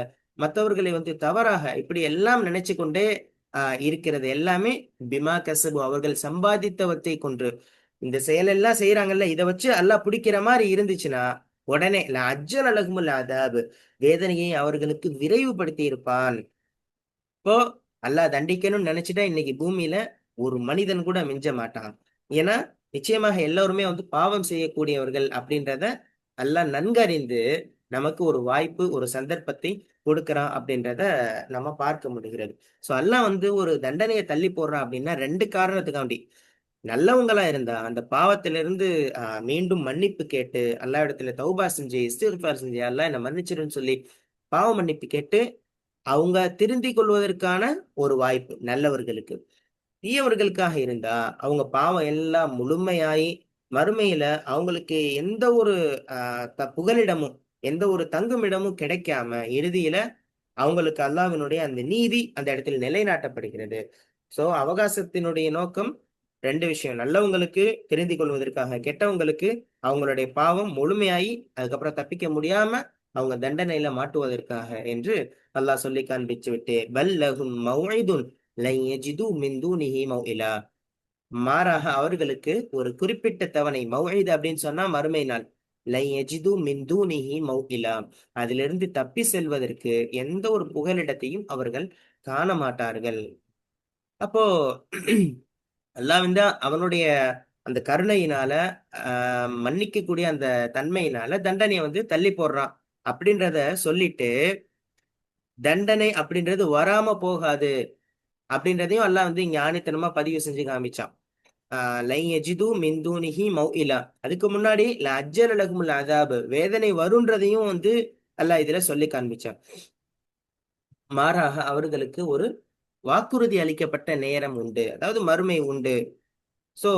மற்றவர்களை தவறாக இப்படி எல்லாம் நினைச்சு கொண்டே இருக்கிறது எல்லாமே பிமா கசபு அவர்கள் சம்பாதித்தவற்றை கொன்று. இந்த செயலெல்லாம் செய்யறாங்கல்ல, இதை வச்சு அல்லாஹ் பிடிக்கிற மாதிரி இருந்துச்சுன்னா உடனே அஜ்ஜல் அலகுமுல் அதாபு வேதனையை அவர்களுக்கு விரைவுபடுத்தி இருப்பான். இப்போ அல்லாஹ் தண்டிக்கணும்னு நினைச்சிட்டா இன்னைக்கு பூமியில ஒரு மனிதன் கூட மிஞ்ச மாட்டான். ஏன்னா நிச்சயமாக எல்லாருமே வந்து பாவம் செய்யக்கூடியவர்கள் அப்படின்றத அல்லாஹ் நன்கறிந்து நமக்கு ஒரு வாய்ப்பு, ஒரு சந்தர்ப்பத்தை கொடுக்கறான் அப்படின்றத நம்ம பார்க்க முடிகிறது. சோ அல்லாஹ் வந்து ஒரு தண்டனையை தள்ளி போடுறான் அப்படின்னா ரெண்டு காரணத்துக்காண்டி. நல்லவங்களா இருந்தா அந்த பாவத்திலிருந்து மீண்டும் மன்னிப்பு கேட்டு அல்லாஹ் இடத்துல தௌபா செஞ்சு இஸ்திக்ஃபார் செஞ்சு அல்லாஹ் என்ன மன்னிச்சிருன்னு சொல்லி பாவ மன்னிப்பு கேட்டு அவங்க திருந்திக் கொள்வதற்கான ஒரு வாய்ப்பு நல்லவர்களுக்கு. தீயவர்களுக்காக இருந்தா அவங்க பாவம் எல்லாம் முழுமையாயி மறுமையில அவங்களுக்கு எந்த ஒரு புகலிடமும் எந்த ஒரு தங்குமிடமும் கிடைக்காம இறுதியில அவங்களுக்கு அல்லாஹ்வினுடைய அந்த நீதி அந்த இடத்தில் நிலைநாட்டப்படுகிறது. சோ அவகாசத்தினுடைய நோக்கம் ரெண்டு விஷயம். நல்லவங்களுக்கு திருந்திக் கொள்வதற்காக, கெட்டவங்களுக்கு அவங்களுடைய பாவம் முழுமையாயி அதுக்கப்புறம் தப்பிக்க முடியாம அவங்க தண்டனையில மாட்டுவதற்காக என்று அல்லாஹ் சொல்லி காண்பிச்சு விட்டு பல்லஹும் மௌஇதுன் லன் யஜிது மின் தூனிஹி மௌஇலா. மாறாக அவர்களுக்கு ஒரு குறிப்பிட்ட தவணை மௌஇத் அப்படின்னு சொன்னா மறுமை நாள். லன் யஜிது மின் தூனிஹி மௌஇலா. அதிலிருந்து தப்பி செல்வதற்கு எந்த ஒரு புகலிடத்தையும் அவர்கள் காண மாட்டார்கள். அப்போ அல்லாஹ் வந்து அவனுடைய அந்த கருணையினால மன்னிக்கக்கூடிய அந்த தன்மையினால தண்டனையை வந்து தள்ளி போடுறான் அப்படின்றத சொல்லிட்டு தண்டனை அப்படின்றது வராம போகாது அப்படின்றதையும் அல்லாஹ் வந்து இங்க ஆணித்தனமா பதிவு செஞ்சு காமிச்சான். லை யஜிது மின் தூனிஹி மௌஇலா. அதுக்கு முன்னாடி அஜ்ஜல லகுமுல் அதாபு வேதனை வருன்றதையும் வந்து அல்லாஹ் இதுல சொல்லி காண்பிச்சான். மாறாக அவர்களுக்கு ஒரு வாக்குறுதி அளிக்கப்பட்ட நேரம் உண்டு, அதாவது மறுமை உண்டு. சோ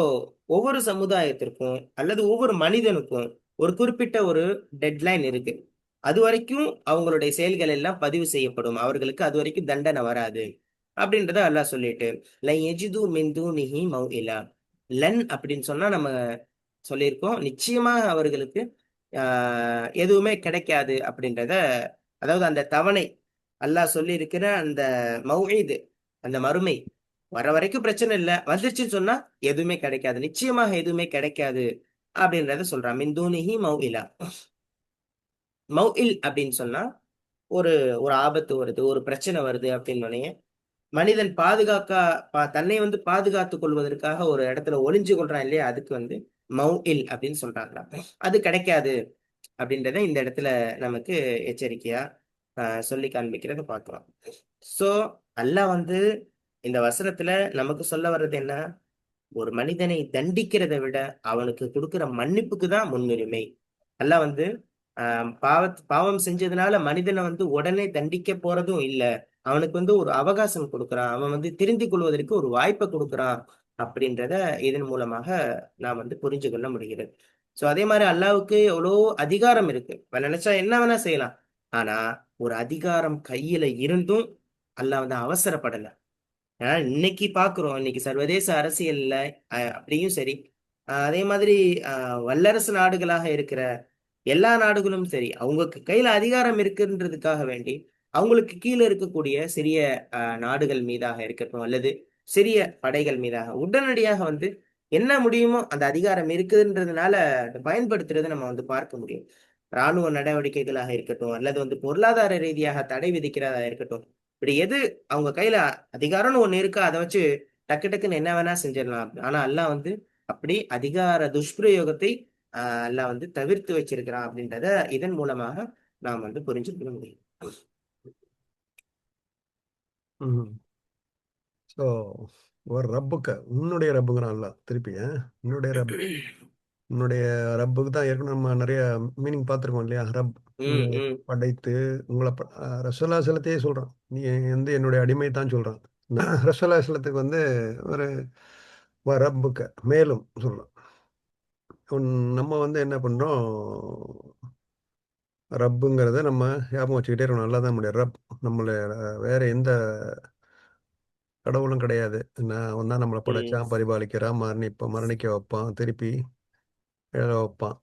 ஒவ்வொரு சமுதாயத்திற்கும் அல்லது ஒவ்வொரு மனிதனுக்கும் ஒரு குறிப்பிட்ட ஒரு டெட்லைன் இருக்கு. அது வரைக்கும் அவங்களுடைய செயல்கள் எல்லாம் பதிவு செய்யப்படும், அவர்களுக்கு அது வரைக்கும் தண்டனை வராது அப்படின்றத அல்லாஹ் சொல்லிட்டு லை யஜிது மின் தூனிஹி மௌஇலா. லன் அப்படின்னு சொன்னா நம்ம சொல்லியிருக்கோம் நிச்சயமாக அவர்களுக்கு எதுவுமே கிடைக்காது அப்படின்றத, அதாவது அந்த தவணை அல்லாஹ் சொல்லி இருக்கிற அந்த மௌஇது அந்த மறுமை வர வரைக்கும் பிரச்சனை இல்ல, வந்துருச்சுன்னு சொன்னா எதுவுமே கிடைக்காது, நிச்சயமாக எதுவுமே கிடைக்காது அப்படின்றத சொல்றான். மின் தூனிஹி மௌஇலா. மௌஇல் அப்படின்னு சொன்னா ஒரு ஒரு ஆபத்து வருது, ஒரு பிரச்சனை வருது அப்படின்னு மனிதன் தன்னை வந்து பாதுகாத்துக் கொள்வதற்காக ஒரு இடத்துல ஒளிஞ்சு கொள்றான் இல்லையா, அதுக்கு வந்து மௌஇல் அப்படின்னு சொல்றாங்க. அது கிடைக்காது அப்படின்றத இந்த இடத்துல நமக்கு எச்சரிக்கையா சொல்லி காண்பிக்கிறத பார்க்கலாம். சோ அல்லாஹ் வந்து இந்த வசனத்துல நமக்கு சொல்ல வர்றது என்ன, ஒரு மனிதனை தண்டிக்கிறதை விட அவனுக்கு கொடுக்கிற மன்னிப்புக்கு தான் முன்னுரிமை. அல்லாஹ் வந்து பாவம் செஞ்சதுனால மனிதனை வந்து உடனே தண்டிக்க போறதும் இல்ல, அவனுக்கு வந்து ஒரு அவகாசம் கொடுக்குறான், அவன் வந்து திருந்திக் கொள்வதற்கு ஒரு வாய்ப்பை கொடுக்குறான் அப்படின்றத இதன் மூலமாக நாம் வந்து புரிஞ்சு கொள்ள முடிகிறது. சோ அதே மாதிரி அல்லாஹ்வுக்கு எவ்வளோ அதிகாரம் இருக்கு, அவன் நினைச்சா என்ன வேணா செய்யலாம். ஆனா ஒரு அதிகாரம் கையில இருந்தும் அல்லாஹ் வந்து அவசரப்படல. இன்னைக்கு பாக்குறோம், இன்னைக்கு சர்வதேச அரசியல்ல அப்படியும் சரி, அதே மாதிரி வல்லரசு நாடுகளாக இருக்கிற எல்லா நாடுகளும் சரி, அவங்க கையில அதிகாரம் இருக்குன்றதுக்காக வேண்டி அவங்களுக்கு கீழே இருக்கக்கூடிய சிறிய நாடுகள் மீதாக இருக்கட்டும் அல்லது சிறிய படைகள் மீதாக உடனடியாக வந்து என்ன முடியுமோ அந்த அதிகாரம் இருக்குன்றதுனால அதை பயன்படுத்துறதை நம்ம வந்து பார்க்க முடியும். ராணுவ நடவடிக்கைகளாக இருக்கட்டும் அல்லது வந்து பொருளாதார ரீதியாக தடை விதிக்கிறதா இருக்கட்டும், இப்படி எது அவங்க கையில அதிகாரம்னு ஒண்ணு இருக்கா அதை வச்சு டக்கு டக்குன்னு என்ன வேணா செஞ்சிடலாம். ஆனா அல்லாஹ் வந்து அப்படி அதிகார துஷ்பிரயோகத்தை அல்லாஹ் வந்து தவிர்த்து வச்சிருக்கிறான் அப்படின்றத இதன் மூலமாக நாம் வந்து புரிஞ்சுக்க முடியும். ஸோ ஒரு ரப்புக்கு உன்னுடைய ரப்புங்கிறான்ல திருப்பி உன்னுடைய ரப் உன்னுடைய ரப்புக்கு தான் ஏற்கனவே நம்ம நிறைய மீனிங் பார்த்துருக்கோம் இல்லையா. ரப் படைத்து உங்களை ரசோல்லா செல்லத்தையே சொல்றான், நீ வந்து என்னுடைய அடிமை தான் சொல்றான். ரசோல்லா செல்லத்துக்கு வந்து ஒரு ரப்புக்கு மேலும் சொல்றான். நம்ம வந்து என்ன பண்றோம், ரப்புங்கிறத நம்ம ஞாபகம் வச்சுக்கிட்டே இருக்கணும். நல்லா தான் முடியும். ரப் நம்மள வேற எந்த கடவுளும் கிடையாது. அவன் தான் நம்மளை படைச்சான், பரிபாலிக்கிறான், மரணிக்க வைப்பான், திருப்பி எழ வைப்பான்.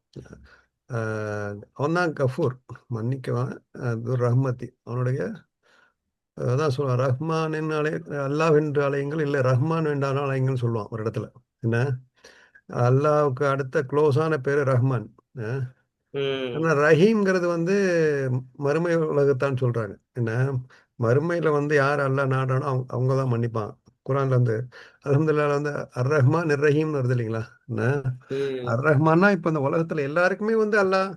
அவன் தான் கஃபூர், மன்னிக்குவான். அது ரஹ்மதி, அவனுடைய அதான் சொல்லுவான், ரஹ்மான் என்றாலே அல்லாஹ் என்று அழையுங்கள், இல்லை ரஹ்மான் என்றாலும் அழையுங்கள்னு சொல்லுவான் ஒரு இடத்துல. என்ன, அல்லாஹ்வுக்கு அடுத்த க்ளோஸான பேரு ரஹ்மான். அஹ் ம் ஆனா ரஹீம்ங்கிறது வந்து மறுமை உலகத்தான் சொல்றாங்க. என்ன, மறுமையில வந்து யார் அல்லாஹ் நாடுறானோ அவங்க தான் மன்னிப்பான். குரான்ல வந்து அல்ஹம்துலில்லாஹ்ல வந்து அர் ரஹ்மான் இர் ரஹீம்னு வருது இல்லைங்களா? என்ன, ம் அர் ரஹ்மான்னா இப்ப இந்த உலகத்துல எல்லாருக்குமே வந்து அல்லாஹ்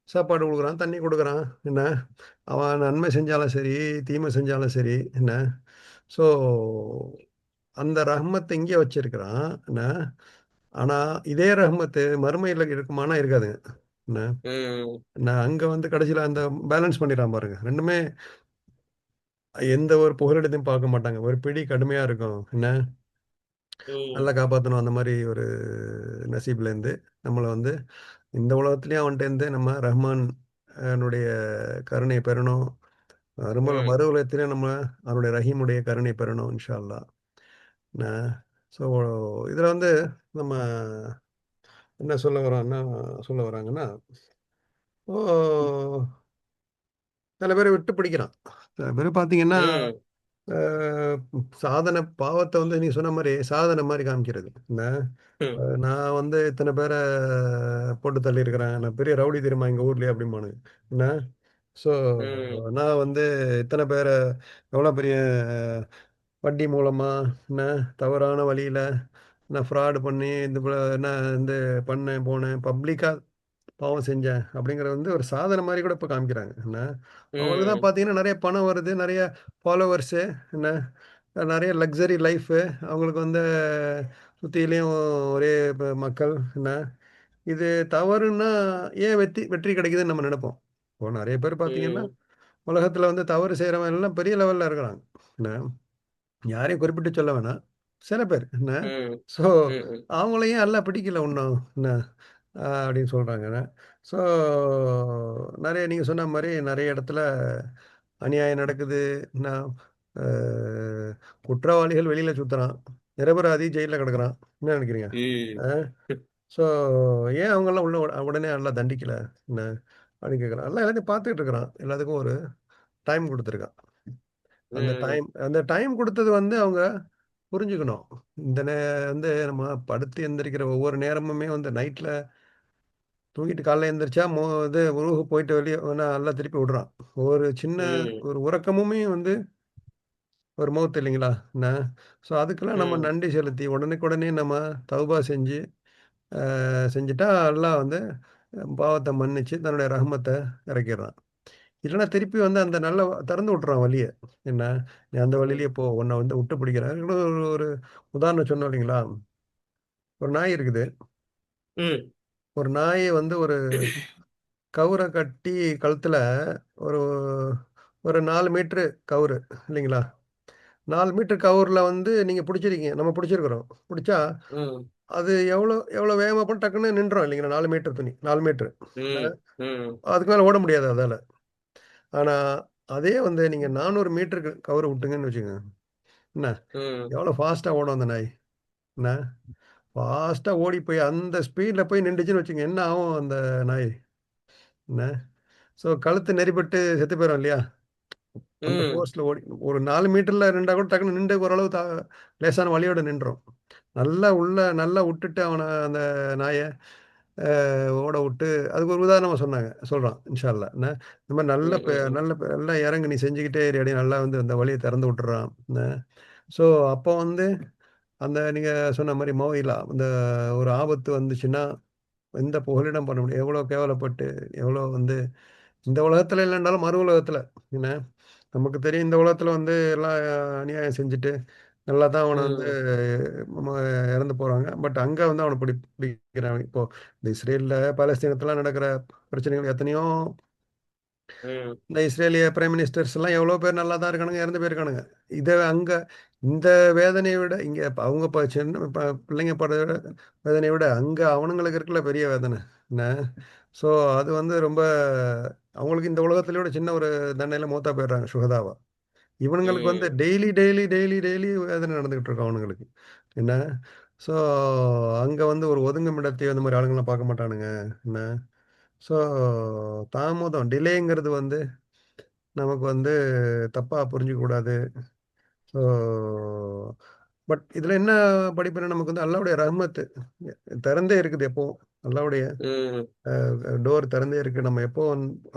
சாப்பாடு குடுக்குறான், தண்ணி குடுக்குறான். என்ன, அவன் நன்மை செஞ்சாலும் சரி, தீமை செஞ்சாலும் சரி, என்ன. ஸோ அந்த ரஹ்மத்த இங்கே வச்சிருக்கிறான். என்ன, ஆனா இதே ரஹ்மத்து மறுமையில இருக்குமானா இருக்காதுங்க. என்ன, ம் நான் அங்க வந்து கடைசியில அந்த பேலன்ஸ் பண்ணிறான் பாருங்க. 2மே எந்த ஒரு புகலிடத்தையும் பார்க்க மாட்டாங்க. ஒரு பிடி கடுமையா இருக்கும். என்ன, ம் நல்லா காப்பாத்தணும் அந்த மாரி ஒரு நசீப்லேருந்து நம்மள வந்து இந்த உலகத்திலயும் அவன்ட்டேருந்து நம்ம ரஹ்மான் னுடைய கருணை பெறணும். ம் மறு உலகத்திலும் நம்ம அவனுடைய ரஹீமுடைய கருணை பெறணும் இன்ஷா அல்லாஹ். என்ன, ஸோ இதுல வந்து நம்ம என்ன சொல்ல வராங்கன்னா, இப்போ சில பேர விட்டு பிடிக்கிறான். சில பேரு பார்த்தீங்கன்னா, ம் அ சாதன பாவத்த வந்து நீங்க சொன்ன மாரி சாதன மாரி காமிக்கிறது. என்ன, ம் நான் வந்து இத்தன பேர போட்டு தள்ளியிருக்கிறேன். நான் பெரிய ரவுடி தெரியுமா எங்க ஊர்லயே அப்படிம்பானுங்க. என்ன, ஸோ ம் நான் வந்து இத்தன பேர எவ்வளோ பெரிய வட்டி மூலமா, என்ன தவறான வழியில நான் ஃப்ராட் பண்ணி இந்த நான் வந்து பண்ணேன், போனேன், பப்ளிக்கா பாவம் செஞ்சேன் அப்படிங்கிறது வந்து ஒரு சாதனை மாரி கூட இப்ப காமிக்கிறாங்க. என்ன, அவங்களுக்கு தான் ம் பார்த்தீங்கன்னா, நெறைய பணம் வருது, நெறைய ஃபாலோவர்ஸு, என்ன நெறைய லக்ஸரி லைஃபு. அவங்களுக்கு வந்து சுத்தியிலயும் ஒரே மக்கள். என்ன, இது தவறுன்னா ஏன் வெற்றி வெற்றி கிடைக்குதுன்னு நம்ம நெனைப்போம். இப்போ நெறைய பேர் பார்த்தீங்கன்னா, ம் உலகத்தில வந்து தவறு செய்றவன் எல்லாம் பெரிய லெவல்ல இருக்கிறாங்க. என்ன, யாரையும் குறிப்பிட்டு சொல்ல வேணாம். சில பேர். என்ன, ம் ஸோ ம் அவங்களையும் எல்லாம் பிடிக்கல இன்னும். என்ன, அப்படின்னு சொல்றாங்க. ஸோ நெறைய நீங்க சொன்ன மாரி நெறைய இடத்துல அநியாயம் நடக்குது. நான் அ குற்றவாளிகள் வெளியில சுத்துறான். நிரபராதி ஜெயில்ல கிடக்குறான். என்ன நெனைக்கிறீங்க? ம் அ ஸோ ஏன் அவங்கலாம் உள்ள உடனே நல்லா தண்டிக்கல? என்ன அப்படின்னு கேட்குறான். எல்லாம் எல்லாத்தையும் பார்த்துட்டு இருக்கிறான். எல்லாத்துக்கும் ஒரு டைம் குடுத்துருக்கான். ம் அந்த டைம் குடுத்தது வந்து அவங்க புரிஞ்சுக்கணும். இந்த வந்து நம்ம படுத்து எந்திரிக்கிற ஒவ்வொரு நேரமுமே வந்து நைட்ல தூங்கிட்டு காலைல எந்திரிச்சா இது ரூஹ் போயிட்டு வெளிய நல்லா திருப்பி விடுறான். ஒரு சின்ன ம் ஒரு உறக்கமுமே வந்து ஒரு மவுத் இல்லைங்களா? என்ன, ஸோ அதுக்கெல்லாம் நம்ம ம் நன்றி செலுத்தி உடனுக்குடனே நம்ம தௌபா செஞ்சு செஞ்சுட்டா அல்லாஹ் வந்து பாவத்த மன்னிச்சு தன்னுடைய ரஹ்மத்த இறக்கிர்றான். இல்லன்னா திருப்பி வந்து அந்த நல்ல திறந்து விட்டுறான் வழிய. என்ன, "நீ அந்த வழியிலேயே போ. உன்ன வந்து விட்டு பிடிக்கிறேன்." ஒரு ஒரு உதாரணம் சொன்னோம் இல்லைங்களா? ஒரு நாய் இருக்குது. ம் ஒரு நாய வந்து ஒரு கவுர கட்டி கழுத்துல ஒரு ஒரு 4 மீட்டரு கவுரு இல்லைங்களா? 4 மீட்டர் கவுர்ல வந்து நீங்க புடிச்சிருக்கீங்க. நம்ம புடிச்சிருக்கிறோம். புடிச்சா, ம் அது எவ்வளோ எவ்வளோ வேகமா போனா டக்குன்னு நின்றும் இல்லைங்களா? 4 மீட்டர் துணி. 4 மீட்டரு. ம் ம் அதுக்கு மேல ஓட முடியாது அதால. ஆனா, அதே வந்து நீங்க 400 மீட்டருக்கு கவுரு விட்டீங்கன்னு வச்சுக்கங்க. என்ன, ம் எவ்வளோ ஃபாஸ்ட்டா ஓடும் அந்த நாய். என்ன, ஃபாஸ்ட்டா ஓடி போய் அந்த ஸ்பீட்ல போய் நின்டுச்சுன்னு வச்சுக்கங்க. என்ன ஆகும் அந்த நாய்? என்ன, ஸோ கழுத்து நெறிப்பட்டு செத்து போயிரும் இல்லையா? அந்த ம் ஃபோர்ஸ்ல ஓடி ஒரு 4 மீட்டர்ல நின்றா கூட டக்குனு நின்று ஓரளவு லேசான வலியோட நின்றும். நல்லா உட்டுட்டு அவன அந்த நாய ஓட உட்டு அதுக்கு ஒரு உதாரணமா சொல்றான் இன்ஷா அல்லாஹ். இந்த மாரி நல்ல ம் ம் நல்லா இறங்கு நீ செஞ்சுக்கிட்டே இரு அப்படின்னு நல்லா வந்து அந்த வழிய திறந்து விட்டுறான். ஸோ அப்போ வந்து அந்த நீங்க சொன்ன மாரி மோயிலா அந்த ஒரு ஆபத்து வந்துச்சுன்னா, எந்த புகலிடம் பண்ண முடியும். எவ்வளோ கேவலப்பட்டு, எவ்வளோ வந்து இந்த உலகத்துல இல்லன்னாலும் மறு உலகத்துல என்ன, நமக்கு தெரியும் இந்த உலகத்துல வந்து எல்லாம் அநியாயம் செஞ்சுட்டு, நல்லா தான் அவன வந்து ம் ம இறந்து போறாங்க. பட் அங்க வந்து அவன பிடிக்கிறாங்க. இப்போ இந்த இஸ்ரேல்ல, பாலஸ்தீனத்தில நடக்கிற பிரச்சனைகள் எத்தனையோ ம் இந்த இஸ்ரேலிய பிரைம் மினிஸ்டர்ஸ்லாம் எவ்வளோ பேர் நல்லா தான் இருக்கானுங்க, இறந்து போயிருக்கானுங்க. இத அங்க இந்த வேதனைய விட இங்க அவங்க சின்ன பிள்ளைங்க படுற வேதனைய விட, அங்க அவனுங்களுக்கு இருக்குல்ல பெரிய வேதனை. என்ன? ஸோ அது வந்து ரொம்ப அவங்களுக்கு இந்த உலகத்திலே விட சின்ன ஒரு தண்டனையில மௌத்தா போயிடுறாங்க சுகதாவா. இவனுங்களுக்கு வந்து ம் டெய்லி வேதனை நடந்துகிட்டு இருக்கும் அவனுங்களுக்கு. என்ன? ஸோ அங்க வந்து ஒரு ஒதுங்கும் இடத்தையோ இந்த மாரி ஆளுங்கலாம் பார்க்க மாட்டானுங்க. என்ன? ஸோ தாமதம் டிலேங்கிறது வந்து நமக்கு வந்து தப்பாக புரிஞ்சிக்கக்கூடாது. ஸோ பட் இதில் என்ன படிப்புனா நமக்கு வந்து அல்லாவுடைய ரஹ்மத்து திறந்தே இருக்குது எப்போவும். அல்லாவுடைய ம் டோர் திறந்தே இருக்குது. நம்ம எப்போ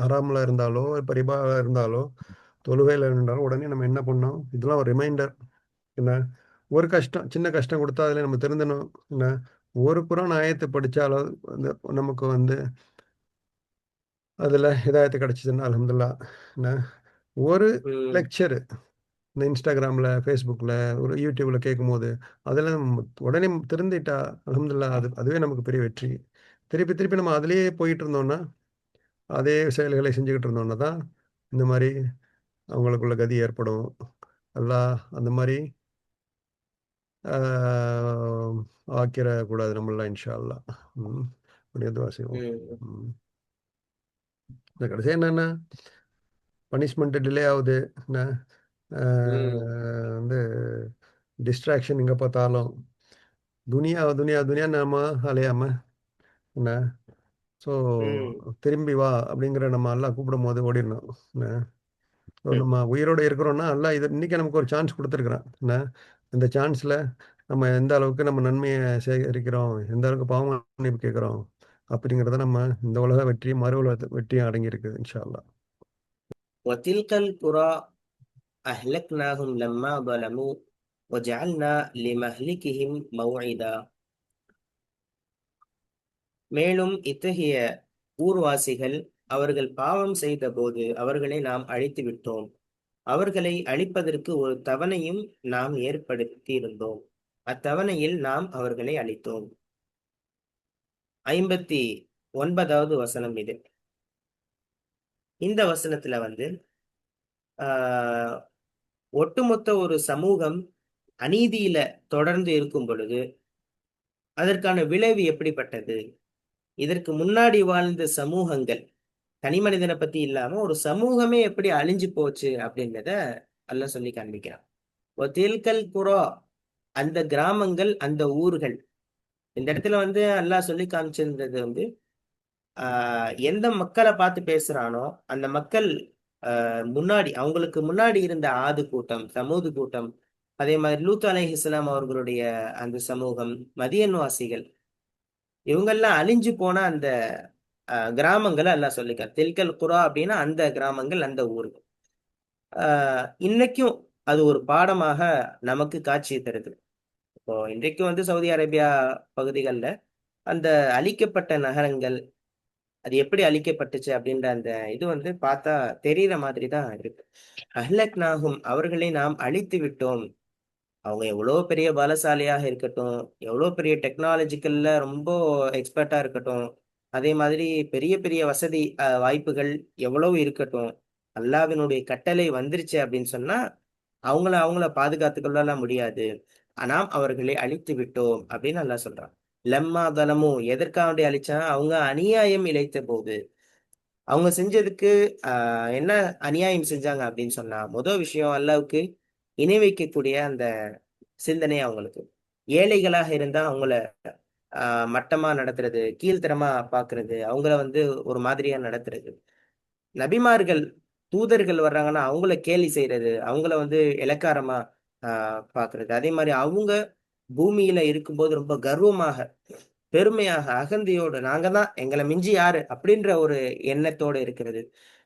ஹராமில் இருந்தாலோ இப்போ ரிபாவில் இருந்தாலோ தொழுகையில் இருந்தாலும் உடனே நம்ம என்ன பண்ணோம், இதெல்லாம் ஒரு ரிமைண்டர். என்ன ஒரு கஷ்டம், சின்ன கஷ்டம் கொடுத்தா அதில் நம்ம திருந்தணும். என்ன ஒரு குரான் ஆயத்தை படித்தாலும் வந்து நமக்கு வந்து அதில் ஹிதாயத்து கிடச்சிதுன்னா அல்ஹம்துலில்லாஹ். என்ன ஒரு ம் லெக்சரு இந்த இன்ஸ்டாகிராமில், ஃபேஸ்புக்கில், ஒரு யூடியூப்பில் கேட்கும்போது அதில் நம்ம உடனே திருந்திட்டா அல்ஹம்துலில்லாஹ், அதுவே நமக்கு பெரிய வெற்றி. திருப்பி திருப்பி நம்ம அதிலேயே போயிட்டு இருந்தோம்னா, அதே செயல்களை செஞ்சுக்கிட்டு இருந்தோம்னா தான் இந்த மாதிரி அவங்களுக்குள்ள கதி ஏற்படும். அல்லாஹ் அந்த மாதிரி ஆஹ், ஆக்கிரக்கூடாது நம்மளாம் இன்ஷா அல்லாஹ். ம் அப்படியே துவா செய்வோம். ம் ம் இந்த கடைசியாக என்னென்னா பனிஷ்மெண்ட்டு டிலே ஆகுது. என்ன ம் வந்து டிஸ்ட்ராக்ஷன் எங்கே பார்த்தாலும் துனியா துனியா துனியா நாம அலையாம என்ன. ஸோ ம் திரும்பி வா அப்படிங்கிற நம்ம எல்லாம் கூப்பிடும் போது ஓடிடணும். என்ன ஸோ ம். நம்ம உயிரோடு இருக்கிறோன்னா எல்லாம் இது இன்றைக்கி நமக்கு ஒரு சான்ஸ் கொடுத்துருக்குறான். என்ன இந்த சான்ஸில் நம்ம எந்த அளவுக்கு நம்ம நன்மையை சேகரிக்கிறோம், எந்த அளவுக்கு பாவ மன்னிப்பு கேட்குறோம் அப்படிங்கிறத நம்ம இந்த உலக வெற்றியும் மறு உலக வெற்றியும் அடங்கியிருக்குது இன்ஷா அல்லாஹ். وتلك القرى أهلكناهم لما ظلموا وجعلنا لمهلكهم موعدا. மேலும் இத்தகைய ஊர்வாசிகள் அவர்கள் பாவம் செய்தபோது அவர்களை நாம் அழித்து விட்டோம். அவர்களை அழிப்பதற்கு ஒரு தவணையும் நாம் ஏற்படுத்தி இருந்தோம். அத்தவணையில் நாம் அவர்களை அழித்தோம். 59வது வசனம் இது. இந்த வசனத்துல வந்து ஆஹ் ஒட்டுமொத்த ஒரு சமூகம் அநீதியில தொடர்ந்து இருக்கும் பொழுது அதற்கான விளைவு எப்படிப்பட்டது, இதற்கு முன்னாடி வாழ்ந்த சமூகங்கள், தனி மனிதனை பத்தி இல்லாம ஒரு சமூகமே எப்படி அழிஞ்சு போச்சு அப்படின்றத அல்லாஹ் சொல்லி காண்பிக்கிறான். தில்கல் குரா, அந்த கிராமங்கள், அந்த ஊர்கள். இந்த இடத்துல வந்து அல்லாஹ் சொல்லி காமிச்சிருந்தது வந்து எந்த மக்களை பார்த்து பேசுறானோ அந்த மக்கள் முன்னாடி, அவங்களுக்கு முன்னாடி இருந்த ஆது கூட்டம், சமூது கூட்டம், அதே மாதிரி லூத் அலைஹிஸ்ஸலாம் அவர்களுடைய அந்த சமூகம், மதியன்வாசிகள், இவங்கெல்லாம் அழிஞ்சு போன அந்த கிராமங்களை எல்லாம் சொல்லிக்க தில்கல் குரா அப்படின்னா அந்த கிராமங்கள், அந்த ஊர்கள். இன்னைக்கும் அது ஒரு பாடமாக நமக்கு காட்சி தருது. இப்போ இன்றைக்கும் வந்து சவுதி அரேபியா பகுதிகளில் அந்த அழிக்கப்பட்ட நகரங்கள், அது எப்படி அழிக்கப்பட்டுச்சு அப்படின்ற அந்த இது வந்து பார்த்தா தெரியிற மாதிரி தான் இருக்கு. அஹ்லக்னாஹும், அவர்களை நாம் அழித்து விட்டோம். அவங்க எவ்வளோ பெரிய பலசாலியாக இருக்கட்டும், எவ்வளோ பெரிய டெக்னாலஜிக்கல்ல ரொம்ப எக்ஸ்பர்ட்டா இருக்கட்டும், அதே மாதிரி பெரிய பெரிய வசதி வாய்ப்புகள் எவ்வளவு இருக்கட்டும், அல்லாஹ்வினுடைய கட்டளை வந்துருச்சு அப்படின்னு சொன்னா அவங்கள அவங்கள பாதுகாத்துக் கொள்ளலாம் முடியாது. நாம் அவர்களை அழித்து விட்டோம் அப்படின்னு அல்லாஹ் சொல்றான். லம்மா தலமு, எதற்காக வேண்டி அழிச்சான்? அவங்க அநியாயம் இழைத்த போது. அவங்க செஞ்சதுக்கு என்ன அநியாயம் செஞ்சாங்க அப்படின்னு சொன்னா, முதல் விஷயம், அல்லாஹ்வுக்கு இணை வைக்கக்கூடிய அந்த சிந்தனை அவங்களுக்கு. ஏழைகளாக இருந்தா அவங்கள மட்டமா நடத்துறது, கீழ்த்தரமா பார்க்கிறது, அவங்கள வந்து ஒரு மாதிரியா நடத்துறது. நபிமார்கள், தூதர்கள் வர்றாங்கன்னா அவங்கள கேலி செய்யறது, அவங்கள வந்து இளக்காரமா பார்க்கிறது. அதே மாதிரி அவங்க பூமியில இருக்கும்போது ரொம்ப கர்வமாக, பெருமையாக, அகந்தையோடு நாங்க தான், எங்களை மிஞ்சி யாரு அப்படின்ற ஒரு எண்ணத்தோட இருக்கிறது.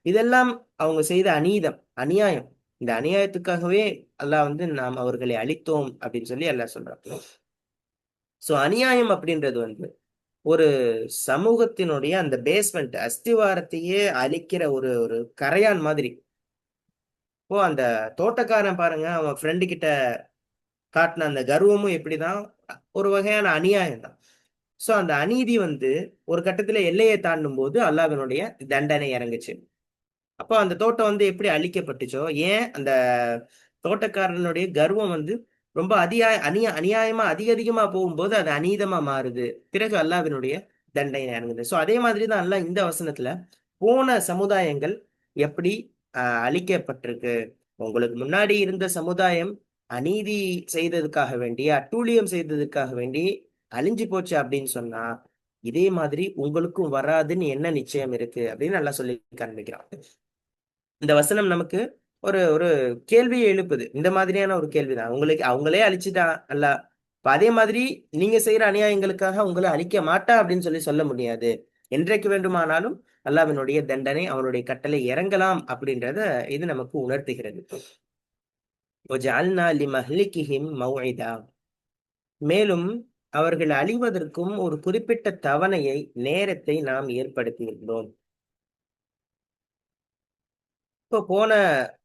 இதெல்லாம் அவங்க செய்த அநீதம், அநியாயம். இந்த அநியாயத்துக்காகவே அல்லாஹ் வந்து நாம் அவர்களை அழித்தோம் அப்படின்னு சொல்லி அல்லாஹ் சொல்றான். சோ அநியாயம் அப்படின்றது வந்து ஒரு சமூகத்தினுடைய அந்த பேஸ்மெண்ட், அஸ்திவாரத்தையே அழிக்கிற ஒரு ஒரு கரையான் மாதிரி. இப்போ அந்த தோட்டக்காரன் பாருங்க, அவன் ஃப்ரெண்டு கிட்ட காட்டின அந்த கர்வமும் எப்படிதான் ஒரு வகையான அநியாயம் தான். சோ அந்த அநீதி வந்து ஒரு கட்டத்துல எல்லையை தாண்டும் போது அல்லாஹ்வினுடைய தண்டனை இறங்குச்சு. அப்போ அந்த தோட்டம் வந்து எப்படி அழிக்கப்பட்டுச்சோ, ஏன் அந்த தோட்டக்காரனுடைய கர்வம் வந்து ரொம்ப அநியாயமா அதிக அதிகமா போகும்போது அது அநீதமா மாறுது. பிறகு அல்லாஹ்வினுடைய தண்டனை இறங்குது. சோ அதே மாதிரி தான் அல்லாஹ் இந்த வசனத்துல போன சமுதாயங்கள் எப்படி அழிக்கப்பட்டிருக்கு. உங்களுக்கு முன்னாடி இருந்த சமுதாயம் அநீதி செய்ததுக்காக வேண்டி, அட்டூழியம் செய்ததுக்காக வேண்டி அழிஞ்சு போச்சு அப்படின்னு சொன்னா, இதே மாதிரி உங்களுக்கும் வராதுன்னு என்ன நிச்சயம் இருக்கு அப்படின்னு நல்லா சொல்லி காண்பிக்கிறான். இந்த வசனம் நமக்கு ஒரு ஒரு கேள்வியை எழுப்புது. இந்த மாதிரியான ஒரு கேள்விதான். உங்களுக்கு அவங்களே அழிச்சிட்டா அல்லாஹ். இப்ப அதே மாதிரி நீங்க செய்யற அநியாயங்களுக்காக உங்களை அழிக்க மாட்டா அப்படின்னு சொல்ல முடியாது. என்றைக்கு வேண்டுமானாலும் அல்லாஹ்வினுடைய தண்டனை, அவனுடைய கட்டளை இறங்கலாம் அப்படின்றத இது நமக்கு உணர்த்துகிறது. وَجَعَلْنَا لِمَهْلِكِهِمْ مَوْعِدًا. மேலும் அவர்கள் அழிவதற்கும் ஒரு குறிப்பிட்ட தவணையை, நேரத்தை நாம் ஏற்படுத்தியிருந்தோம். இப்போ போன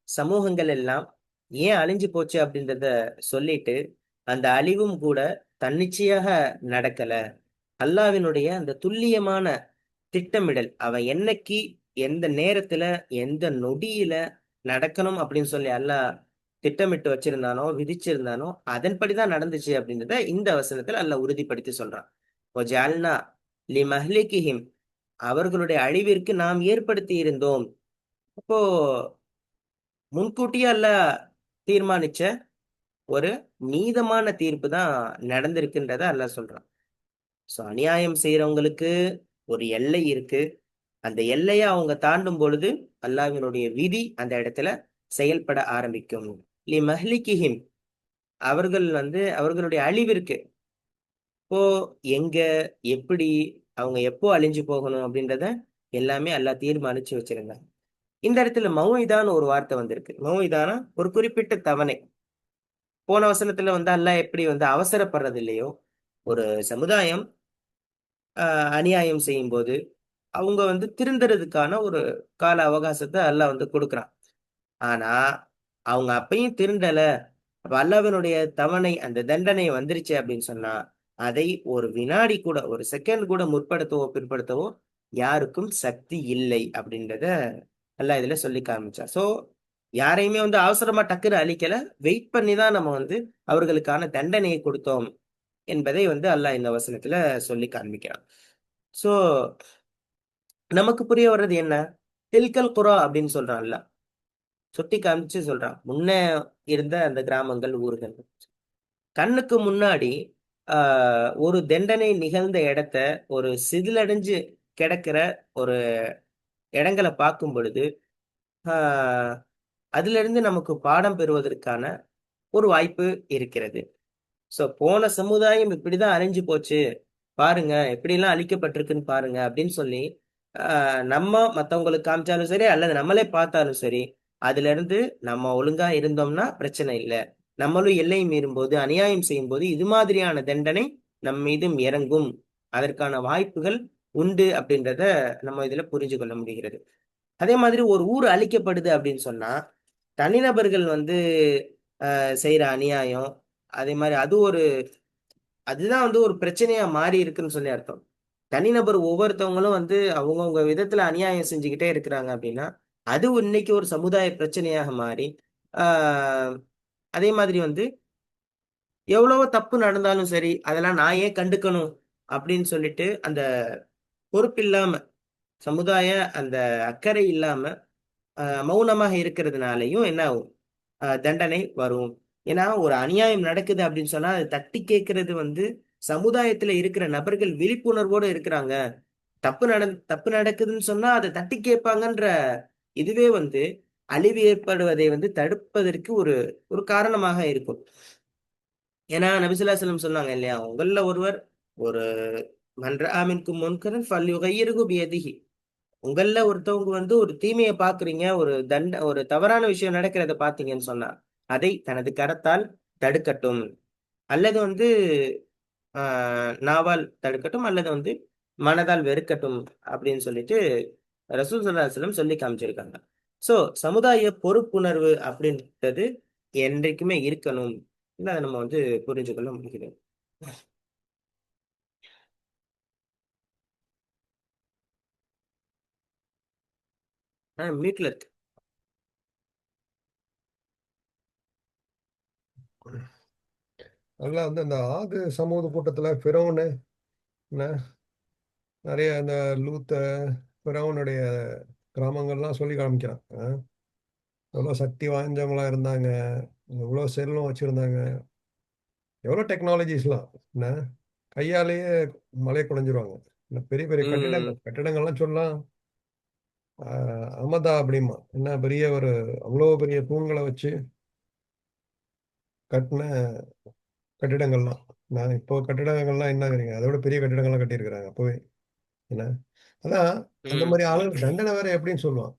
சமூகங்கள் எல்லாம் ஏன் அழிஞ்சு போச்சு அப்படின்றத சொல்லிட்டு, அந்த அழிவும் கூட தன்னிச்சையாக நடக்கல. அல்லாஹ்வினுடைய அந்த துல்லியமான திட்டமிடல், அவன் என்னைக்கு, எந்த நேரத்துல, எந்த நொடியில நடக்கணும் அப்படின்னு சொல்லி அல்லாஹ் திட்டமிட்டு வச்சிருந்தானோ, விதிச்சிருந்தானோ, அதன்படிதான் நடந்துச்சு அப்படின்றத இந்த வசனத்துல அல்லாஹ் உறுதிப்படுத்தி சொல்றான். "வஜஅல்னா லிமஹ்லிகிஹிம்", அவர்களுடைய அழிவிற்கு நாம் ஏற்படுத்தி இருந்தோம். அப்போ முன்கூட்டியே அல்லாஹ் தீர்மானிச்ச ஒரு நீதமான தீர்ப்பு தான் நடந்திருக்குன்றத அல்லாஹ் சொல்றான். சோ அநியாயம் செய்யறவங்களுக்கு ஒரு எல்லை இருக்கு. அந்த எல்லைய அவங்க தாண்டும் பொழுது அல்லாஹ்வினுடைய விதி அந்த இடத்துல செயல்பட ஆரம்பிக்கும். லிமஹ்லிகிஹிம், அவர்கள் அவர்களுடைய அழிவிற்கு. இப்போ எங்க, எப்படி, அவங்க எப்போ அழிஞ்சு போகணும் அப்படின்றத எல்லாமே அல்லாஹ் தீர்மானிச்சு வச்சிருந்தாங்க. இந்த இடத்துல மௌஇதான்னு ஒரு வார்த்தை வந்திருக்கு. மௌஇதானா ஒரு குறிப்பிட்ட தவணை. போன வசனத்துல அல்லாஹ் எப்படி அவசரப்படுறது இல்லையோ, ஒரு சமுதாயம் அநியாயம் செய்யும்போது, அவங்க திருந்துறதுக்கான ஒரு கால அவகாசத்த அல்லாஹ் குடுக்குறான். ஆனா, அவங்க அப்பயும் திருந்தல. அப்ப அல்லாஹ்வினுடைய தவணை, அந்த தண்டனை வந்துருச்சு அப்படின்னு சொன்னா, அதை ஒரு வினாடி கூட, ஒரு செகண்ட் கூட முற்படுத்தவோ, பிற்படுத்தவோ யாருக்கும் சக்தி இல்லை அப்படின்றத அல்லாஹ் இதுல சொல்லி காமிச்சான். சோ, யாரையுமே அவசரமா டக்குனு அழிக்கல. வெயிட் பண்ணி தான் நம்ம அவர்களுக்கான தண்டனையை கொடுத்தோம் என்பதை அல்லாஹ் இந்த வசனத்துல சொல்லி காண்பிக்கிறான். சோ, நமக்கு புரிய வர்றது என்ன? "தில்கல் குரா" அப்படின்னு சொல்றான் அல்லாஹ். சுட்டி காமிச்சு சொல்றான். முன்ன இருந்த அந்த கிராமங்கள், ஊர்கள். கண்ணுக்கு முன்னாடி ஆ ஒரு தண்டனை நிகழ்ந்த இடத்த, ஒரு சிதிலடைஞ்சு கிடக்கிற ஒரு இடங்கள பார்க்கும் பொழுது, ஆ அதிலிருந்து நமக்கு பாடம் பெறுவதற்கான ஒரு வாய்ப்பு இருக்கிறது. சோ, போன சமுதாயம் இப்படிதான் அழிஞ்சு போச்சு. பாருங்க, எப்படிலாம் அழிக்கப்பட்டிருக்குன்னு பாருங்க அப்படின்னு சொல்லி, நம்ம மத்தவங்களுக்கு காமிச்சாலும் சரி, அல்லது நம்மளே பார்த்தாலும் சரி, அதிலிருந்து நம்ம ஒழுங்கா இருந்தோம்னா பிரச்சனை இல்ல. நம்மளும் எல்லை மீறும்போது, அநியாயம் செய்யும்போது, இது மாதிரியான தண்டனை நம் மீதும் இறங்கும். அதற்கான வாய்ப்புகள் உண்டு அப்படின்றத நம்ம இதுல புரிஞ்சு கொள்ள முடிகிறது. அதே மாதிரி ஒரு ஊர் அழிக்கப்படுது அப்படின்னு சொன்னா, தனிநபர்கள் செய்ற அநியாயம், அதே மாரி அதுதான் ஒரு பிரச்சனையா மாறி இருக்குன்னு சொல்லி அர்த்தம். தனிநபர் ஒவ்வொருத்தவங்களும் அவங்கவங்க விதத்துல அநியாயம் செஞ்சுக்கிட்டே இருக்கிறாங்க அப்படின்னா, அது இன்னைக்கு ஒரு சமுதாய பிரச்சனையாக மாறி, ஆ அதே மாதிரி எவ்வளவோ தப்பு நடந்தாலும் சரி, அதெல்லாம் நான் ஏன் கண்டுக்கணும் அப்படின்னு சொல்லிட்டு, அந்த பொறுப்பில்லாம, சமுதாய அந்த அக்கறை இல்லாம, மௌனமாக இருக்கிறதுனாலயும் என்ன ஆகும்? தண்டனை வரும். ஏன்னா, ஒரு அநியாயம் நடக்குது அப்படின்னு சொன்னா, அத தட்டி கேட்கிறது சமுதாயத்துல இருக்கிற நபர்கள் விழிப்புணர்வோட இருக்கிறாங்க. தப்பு நடக்குதுன்னு சொன்னா, அத தட்டி கேட்பாங்கன்ற இதுவே அழிவு ஏற்படுவதை தடுப்பதற்கு ஒரு ஒரு காரணமாக இருக்கும். ஏன்னா, நபி ஸல்லல்லாஹு அலைஹி வஸல்லம் சொன்னாங்க இல்லையா? உங்கள்ல ஒருவர் ஒரு "மன் ரஆ மின்கும் முன்கரன் ஃபல்யுகையிர்ஹு பியதிஹி". உங்கள்ல ஒருத்தவங்க ஒரு தீமைய பார்க்குறீங்க, ஒரு தவறான விஷயம் நடக்கிறத பார்த்தீங்கன்னு சொன்னா, அதை தனது கரத்தால் தடுக்கட்டும். அல்லது ஆ நாவால் தடுக்கட்டும், அல்லது மனதால் வெறுக்கட்டும் அப்படின்னு சொல்லிட்டு ரசூல் ஸல்லல்லாஹு அலைஹி வஸல்லம் சொல்லி காமிச்சிருக்காங்க. சோ, சமுதாய பொறுப்புணர்வு அப்படின்றது என்றைக்குமே இருக்கணும். அத நம்ம புரிஞ்சு கொள்ள முடிகிறது. மியூட்ல இருக்கு. அதெல்லாம் அந்த ஆது சமூக கூட்டத்துல ஃபிரௌனு, என்ன நிறைய அந்த லூத்த, ஃபிரௌனுடைய கிராமங்கள்லாம் சொல்லி காமிக்கிறான். எவ்வளோ சக்தி வாய்ந்தவங்களா இருந்தாங்க, எவ்வளோ செல்வம் வச்சிருந்தாங்க, எவ்வளோ டெக்னாலஜிஸ்லாம், என்ன கையாலேயே மலையை குடைஞ்சிருவாங்க. இந்த பெரிய பெரிய ம். கட்டிடங்கள்லாம் சொல்லலாம். அமதா அப்படிமா என்ன பெரிய ஒரு அவ்வளோ பெரிய தூண்களை வச்சு கட்டின கட்டிடங்கள்லாம். நான் இப்போ கட்டிடங்கள்லாம் என்னங்கிறீங்க, அதை விட பெரிய கட்டிடங்கள்லாம் கட்டியிருக்கிறாங்க அப்போவே. என்ன அதான் அந்த ம். மாதிரி ஆளுங்க தண்டனை வேற எப்படின்னு சொல்லுவான்,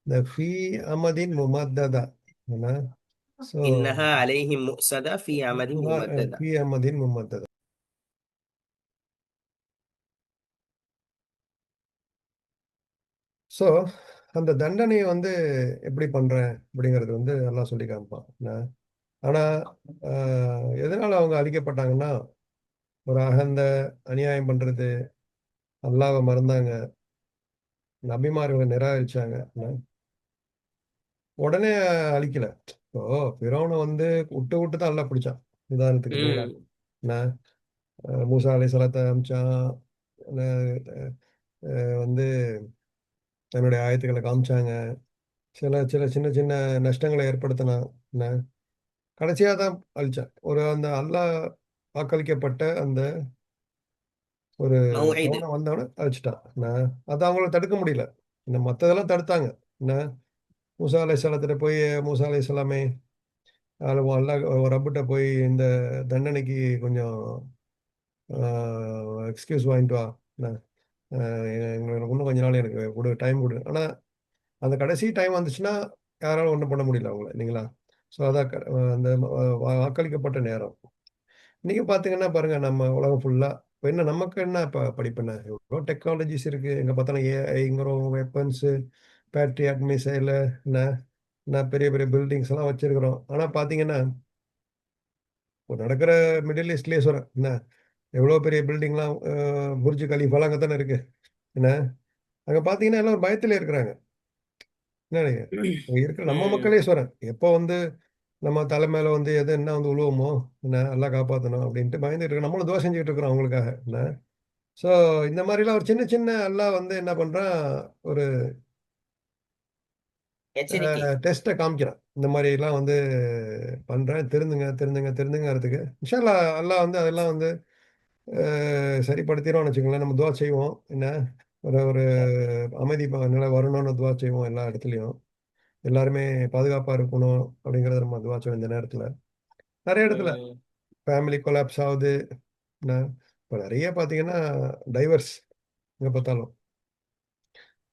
இந்த ஃபி அமதின் முமத்ததா. என்ன ஸோ இன்னஹா அலைஹிம் முஸதா ஃபி அமதி முமத்ததா. ஃபி அமதின் முமத்ததா. ஸோ அந்த தண்டனையை வந்து எப்படி பண்றேன் அப்படிங்கிறது வந்து எல்லாம் சொல்லி காமிப்பான். என்ன ஆனா எதனால அவங்க அழிக்கப்பட்டாங்கன்னா, ஒரு அகந்த, அநியாயம் பண்றது, அல்லாஹ்வை மறந்தாங்க, நபிமார்களை நிராகரிச்சாங்க. என்ன? உடனே அழிக்கல. இப்போ ஃபிரௌனை வந்து விட்டு விட்டு தான் அல்லாஹ் பிடிச்சான். உதாரணத்துக்கு இல்லைங்களா? ம். என்ன மூசா அலைஹிஸ்ஸலாத்தை அமிச்சான். என்ன, வந்து தன்னுடைய ஆயத்துக்களை காமிச்சாங்க. சில சில சின்ன சின்ன நஷ்டங்களை ஏற்படுத்தினான். என்ன கடைசியா தான் அழிச்சான். ஒரு அந்த அல்லாஹ் வாக்களிக்கப்பட்ட அந்த ஒரு மௌஇது. தருணம் வந்தவொடனே அழிச்சிட்டான். என்ன அதை அவங்கள தடுக்க முடியல. இந்த மற்றதெல்லாம் தடுத்தாங்க. என்ன மூசா அலைஹிஸ்ஸலாத்திட்ட போய், மூசா அலைஹிஸ்ஸலாமே அல்லாஹ் ரப்பிட்ட போய் இந்த தண்டனைக்கு கொஞ்சம் எக்ஸ்கியூஸ் வாங்கிட்டு வா. என்ன எனக்கு இன்னும் கொஞ்ச நாள் எனக்கு கொடு, டைம் கொடு. ஆனால் அந்த கடைசி டைம் வந்துச்சுன்னா யாராலும் ஒன்றும் பண்ண முடியல அவங்கள, இல்லைங்களா? ஸோ அதான் அந்த வாக்களிக்கப்பட்ட நேரம். நீங்க பார்த்தீங்கன்னா பாருங்க, நம்ம உலகம் ஃபுல்லா இப்போ என்ன நமக்கு என்ன இப்போ படிப்பு என்ன? எவ்வளோ டெக்னாலஜிஸ் இருக்கு. எங்க பார்த்தாலும் ஏஐங்கிறோம், வெப்பன்ஸு, பேட்ரியாட் மிசைலு, என்ன என்ன பெரிய பெரிய பில்டிங்ஸ் எல்லாம் வச்சிருக்கிறோம். ஆனா பார்த்தீங்கன்னா, இப்போ நடக்கிற மிடில் ஈஸ்ட்லயே சொல்றேன். என்ன எவ்வளோ பெரிய பில்டிங்லாம், புர்ஜ் கலீஃபாலாம் அங்க தானே இருக்கு. என்ன அங்க பார்த்தீங்கன்னா எல்லாம் ஒரு பயத்திலே இருக்கிறாங்க. என்ன நினைக்கிறீங்க? அங்க இருக்கிற நம்ம ம். மக்களே சொல்றேன். எப்போ வந்து நம்ம தலை மேல வந்து எது என்ன வந்து விழுவோமோ, என்ன அல்லாஹ் காப்பாத்தணும் அப்படின்ட்டு பயந்துட்டு இருக்கோம். நம்மளும் துவா செஞ்சுட்டு இருக்கிறோம் அவங்களுக்காக. என்ன ஸோ இந்த மாதிரிலாம் ஒரு சின்ன சின்ன அல்லாஹ் வந்து என்ன பண்றான், ஒரு எச்சரிக்கை. டெஸ்ட்ட காமிக்கிறான். இந்த மாதிரிலாம் வந்து பண்றேன். திருந்துங்க, திருந்துங்க, திருந்துங்கறதுக்கு. இன்ஷா அல்லாஹ் அல்லாஹ் வந்து அதெல்லாம் வந்து சரிப்படுத்திருவான்னு வச்சுக்கோங்களேன். நம்ம துவா செய்வோம். என்ன ஒரு ஒரு அமைதி நிலை வரணும்னு துவா செய்வோம் எல்லா இடத்துலயும். எல்லாருமே பாதுகாப்பா இருக்கணும் அப்படிங்கிறத நம்ம துவா செய்வோம் இந்த நேரத்துல. நெறைய இடத்துல ம். ஃபேமிலி கொலாப்ஸ் ஆவுது. என்ன இப்ப நெறைய பார்த்தீங்கன்னா, டைவர்ஸ் எங்க பார்த்தாலும்.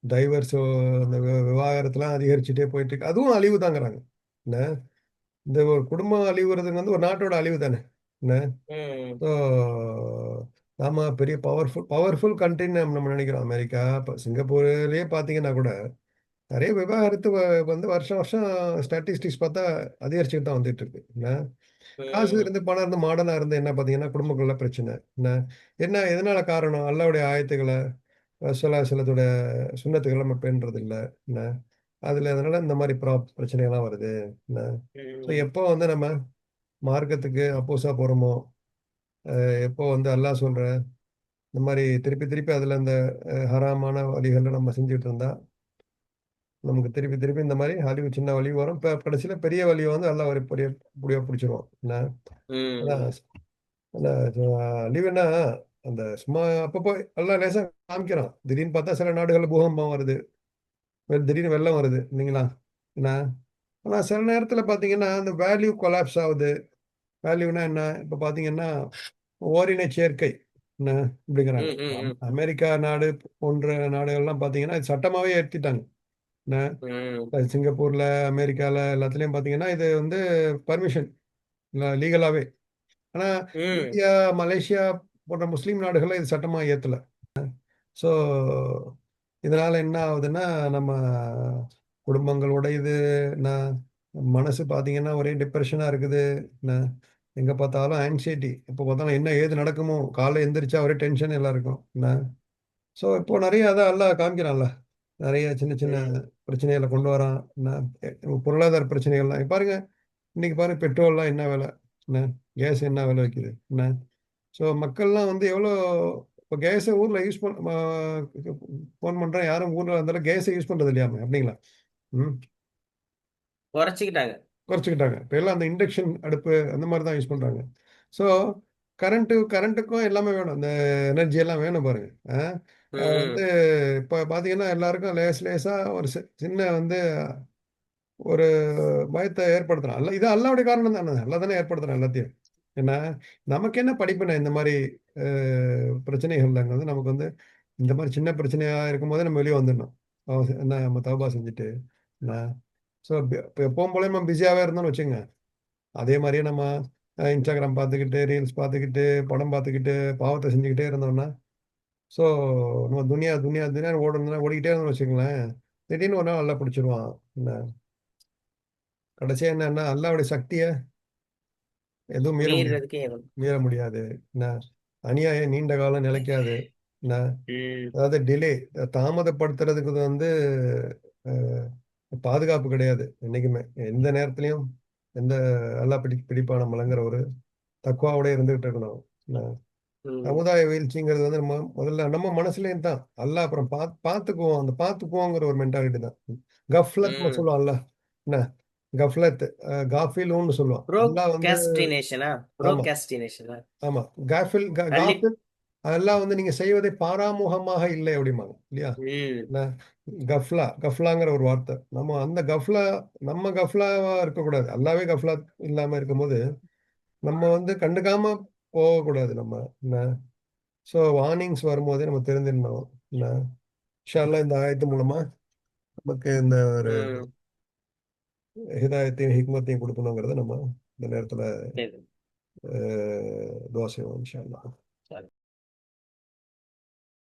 டைவர்ஸ் இந்த விவாகரத்துலாம் அதிகரிச்சுட்டே போயிட்டு இருக்கு. அதுவும் அழிவு தாங்கிறாங்க. என்ன இந்த ஒரு குடும்பம் அழிவுறதுங்க வந்து ஒரு நாட்டோட அழிவு தானே. என்ன ம். ஸோ நாம பெரிய பவர்ஃபுல் பவர்ஃபுல் கண்ட்ரின்னு நம்ம நினைக்கிறோம். அமெரிக்கா, இப்ப சிங்கப்பூர்லயே பார்த்தீங்கன்னா கூட நெறைய விவாகரத்து வந்து வருஷம் வருஷம் ஸ்டாட்டிஸ்டிக்ஸ் பார்த்தா அதிகரிச்சுட்டு தான் வந்துட்டு இருக்கு. என்ன காசு ம். இருந்து, பணம் இருந்து, மாடர்னா இருந்து என்ன பார்த்தீங்கன்னா, குடும்பங்கள்ல பிரச்சனை. என்ன என்ன எதனால காரணம்? அல்லாஹ்வுடைய ஆயத்துகள, ரசூலுல்லாஹி சுன்னத்துகள நம்ம பேணுறது இல்ல. என்ன அதுல அதனால இந்த மாரி பிரச்சனைகள்லாம் வருது. என்ன ஸோ ம். எப்போ வந்து நம்ம மார்க்கத்துக்கு அப்போஸா போறோமோ, எப்போ வந்து அல்லாஹ் சொல்ற இந்த மாரி திருப்பி திருப்பி அதுல இந்த ஹராமான வழிகள நம்ம செஞ்சுட்டு இருந்தா, நமக்கு திருப்பி திருப்பி இந்த மாரி அழிவு சின்ன வலி வரும். இப்ப கடைசியில பெரிய வலிய வந்து அல்லாஹ் ஒரு பெரிய புடியா புடிச்சுருவான். என்ன அதான் ம். அந்த லீவுன்னா, அந்த சும்மா அப்பப்போ எல்லாம் லேசா காமிக்கிறான். திடீர்னு பார்த்தா சில நாடுகள்ல பூகம்பம் வருது. திடீர்னு வெள்ளம் வருது இல்லைங்களா? என்ன? ஆனா சில நேரத்தில பார்த்தீங்கன்னா, அந்த வேல்யூ கொலாப்ஸ் ஆவுது. வேல்யூன்னா என்ன? இப்ப பார்த்தீங்கன்னா, ஓரின சேர்க்கை. என்ன? இப்படிங்கிறாங்க. ம். ம். அமெரிக்கா நாடு போன்ற நாடுகள்லாம் பார்த்தீங்கன்னா, இது சட்டமாவே ஏத்திட்டாங்க. என்ன? ம். சிங்கப்பூர்ல, அமெரிக்கால எல்லாத்துலயும் பார்த்தீங்கன்னா, இது வந்து பர்மிஷன் லீகலாவே. ஆனா, ம். இந்தியா, மலேசியா போன்ற முஸ்லீம் நாடுகள்ல இது சட்டமா ஏத்தல. ஸோ, இதனால என்ன ஆகுதுன்னா, நம்ம குடும்பங்கள் உடையுது. என்ன மனசு பார்த்தீங்கன்னா, ஒரே டிப்ரஷனா இருக்குது. என்ன எங்க பார்த்தாலும் ஆங்ஸைட்டி. எப்போ பார்த்தாலும் என்ன ஏது நடக்குமோ? காலைல எந்திரிச்சா ஒரே டென்ஷன் எல்லாருக்கும். என்ன ஸோ, இப்போ நெறைய அதான் அல்லாஹ் காமிக்கிறான்ல. நெறைய சின்ன சின்ன ம். பிரச்சனைகள கொண்டு வரான். என்ன பொருளாதார பிரச்சனைகள்லாம் பாருங்க, இன்னைக்கு பாருங்க பெட்ரோல்லாம் என்ன விலை? என்ன கேஸ் என்ன விலை விக்குது? என்ன ஸோ மக்கள்லாம் வந்து எவ்வளோ இப்போ கேஸை ஊரில் யூஸ் ஃபோன் பண்ணுறேன், யாரும் ஊரில் இருந்தாலும் கேஸை யூஸ் பண்ணுறது இல்லையாமே அப்படிங்களா? ம் குறைச்சுக்கிட்டாங்க. குறைச்சிக்கிட்டாங்க. இப்போ எல்லாம் அந்த இண்டக்ஷன் அடுப்பு அந்த மாதிரி தான் யூஸ் பண்ணுறாங்க. ஸோ கரண்ட்டுக்கும் எல்லாமே வேணும். அந்த எனர்ஜி எல்லாம் வேணும் பாருங்க. ம். வந்து இப்போ பார்த்தீங்கன்னா எல்லாருக்கும் லேசா ஒரு சின்ன வந்து ஒரு பயத்தை ஏற்படுத்துறான். இது அல்லாவுடைய காரணம் தானே. அல்லா தானே ஏற்படுத்துறான் எல்லாத்தையும். ஏன்னா, நமக்கு என்ன படிப்பினை இந்த மாரி அ பிரச்சனைகள்லங்கிறது நமக்கு வந்து இந்த மாரி சின்ன பிரச்சனையா இருக்கும்போதே நம்ம வெளிய வந்துடணும். என்ன நம்ம தௌபா செஞ்சுட்டு, என்ன ஸோ இப்ப எப்பவும் போல நம்ம பிஸியாவே இருந்தோம்னு வச்சுக்கங்க. அதே மாரியே நம்ம Instagram பார்த்துக்கிட்டு, ரீல்ஸ் பார்த்துக்கிட்டு, படம் பார்த்துக்கிட்டு, பாவத்த செஞ்சுக்கிட்டே இருந்தோம்னா, ஸோ நம்ம துனியான்னு ஓடிக்கிட்டே இருந்தோம்னு வச்சுக்கங்களேன், திடீர்னு ஒரு நாள் அல்லாஹ் புடிச்சுருவான். என்ன கடைசியா என்னன்னா, அல்லாஹ்வுடைய சக்திய எதுவும் மீற முடியாது. மீறுறதுக்கே எதுவும். மீற முடியாது. என்ன அநியாயம் நீண்ட காலம் நிலைக்காது. என்ன ம். அதாவது டிலே தாமதப்படுத்துறதுக்கு வந்து அ பாதுகாப்பு கிடையாது. என்னைக்குமே. எந்த நேரத்திலயும் எந்த அல்லாஹ் பிடிப்பான் நம்மளங்கிற ஒரு தக்வாவோட இருந்துகிட்டு இருக்கணும். என்ன ம். சமுதாய வீழ்ச்சிங்கிறது வந்து நம்ம முதல்ல நம்ம மனசுலயும் தான். அல்லாஹ் அப்புறம் பார்த்துக்குவோம். அந்த பார்த்துக்குவோங்கிற ஒரு மென்டாலிட்டி தான். கஃப்லத்ன்னு ம். சொல்லுவான் அல்லாஹ். என்ன கஃப்லத் காஃபிலூன்னு சொல்லுவான். அல்லாஹ் வந்து ப்ரோகாஸ்டினேஷனா? ஆமா, ப்ரோகாஸ்டினேஷனா? ஆமா. தள்ளி. காஃபில் அதெல்லாம் வந்து நீங்க செய்வதை பாராமுகமாக இல்லை அப்படிம்பாங்க. இல்லையா? ம். என்ன கஃப்லாங்கிற ஒரு வார்த்தை. நம்ம அந்த நம்ம கஃப்லாவா இருக்கக்கூடாது. அல்லாவே கஃப்லா இல்லாம இருக்கும்போது, நம்ம வந்து கண்டுக்காம போகக்கூடாது நம்ம. என்ன ஸோ வார்னிங்ஸ் வரும்போதே நம்ம தெரிஞ்சிடணும். என்ன இன்ஷா அல்லாஹ் இந்த ஆயத்து மூலமா நமக்கு இந்த ஒரு ம். ஹிதாயத்தையும், ஹிக்மத்தையும் குடுக்கணுங்கிறத நம்ம இந்த நேரத்துல சரி. துவா செய்வோம் இன்ஷா அல்லாஹ். சரி.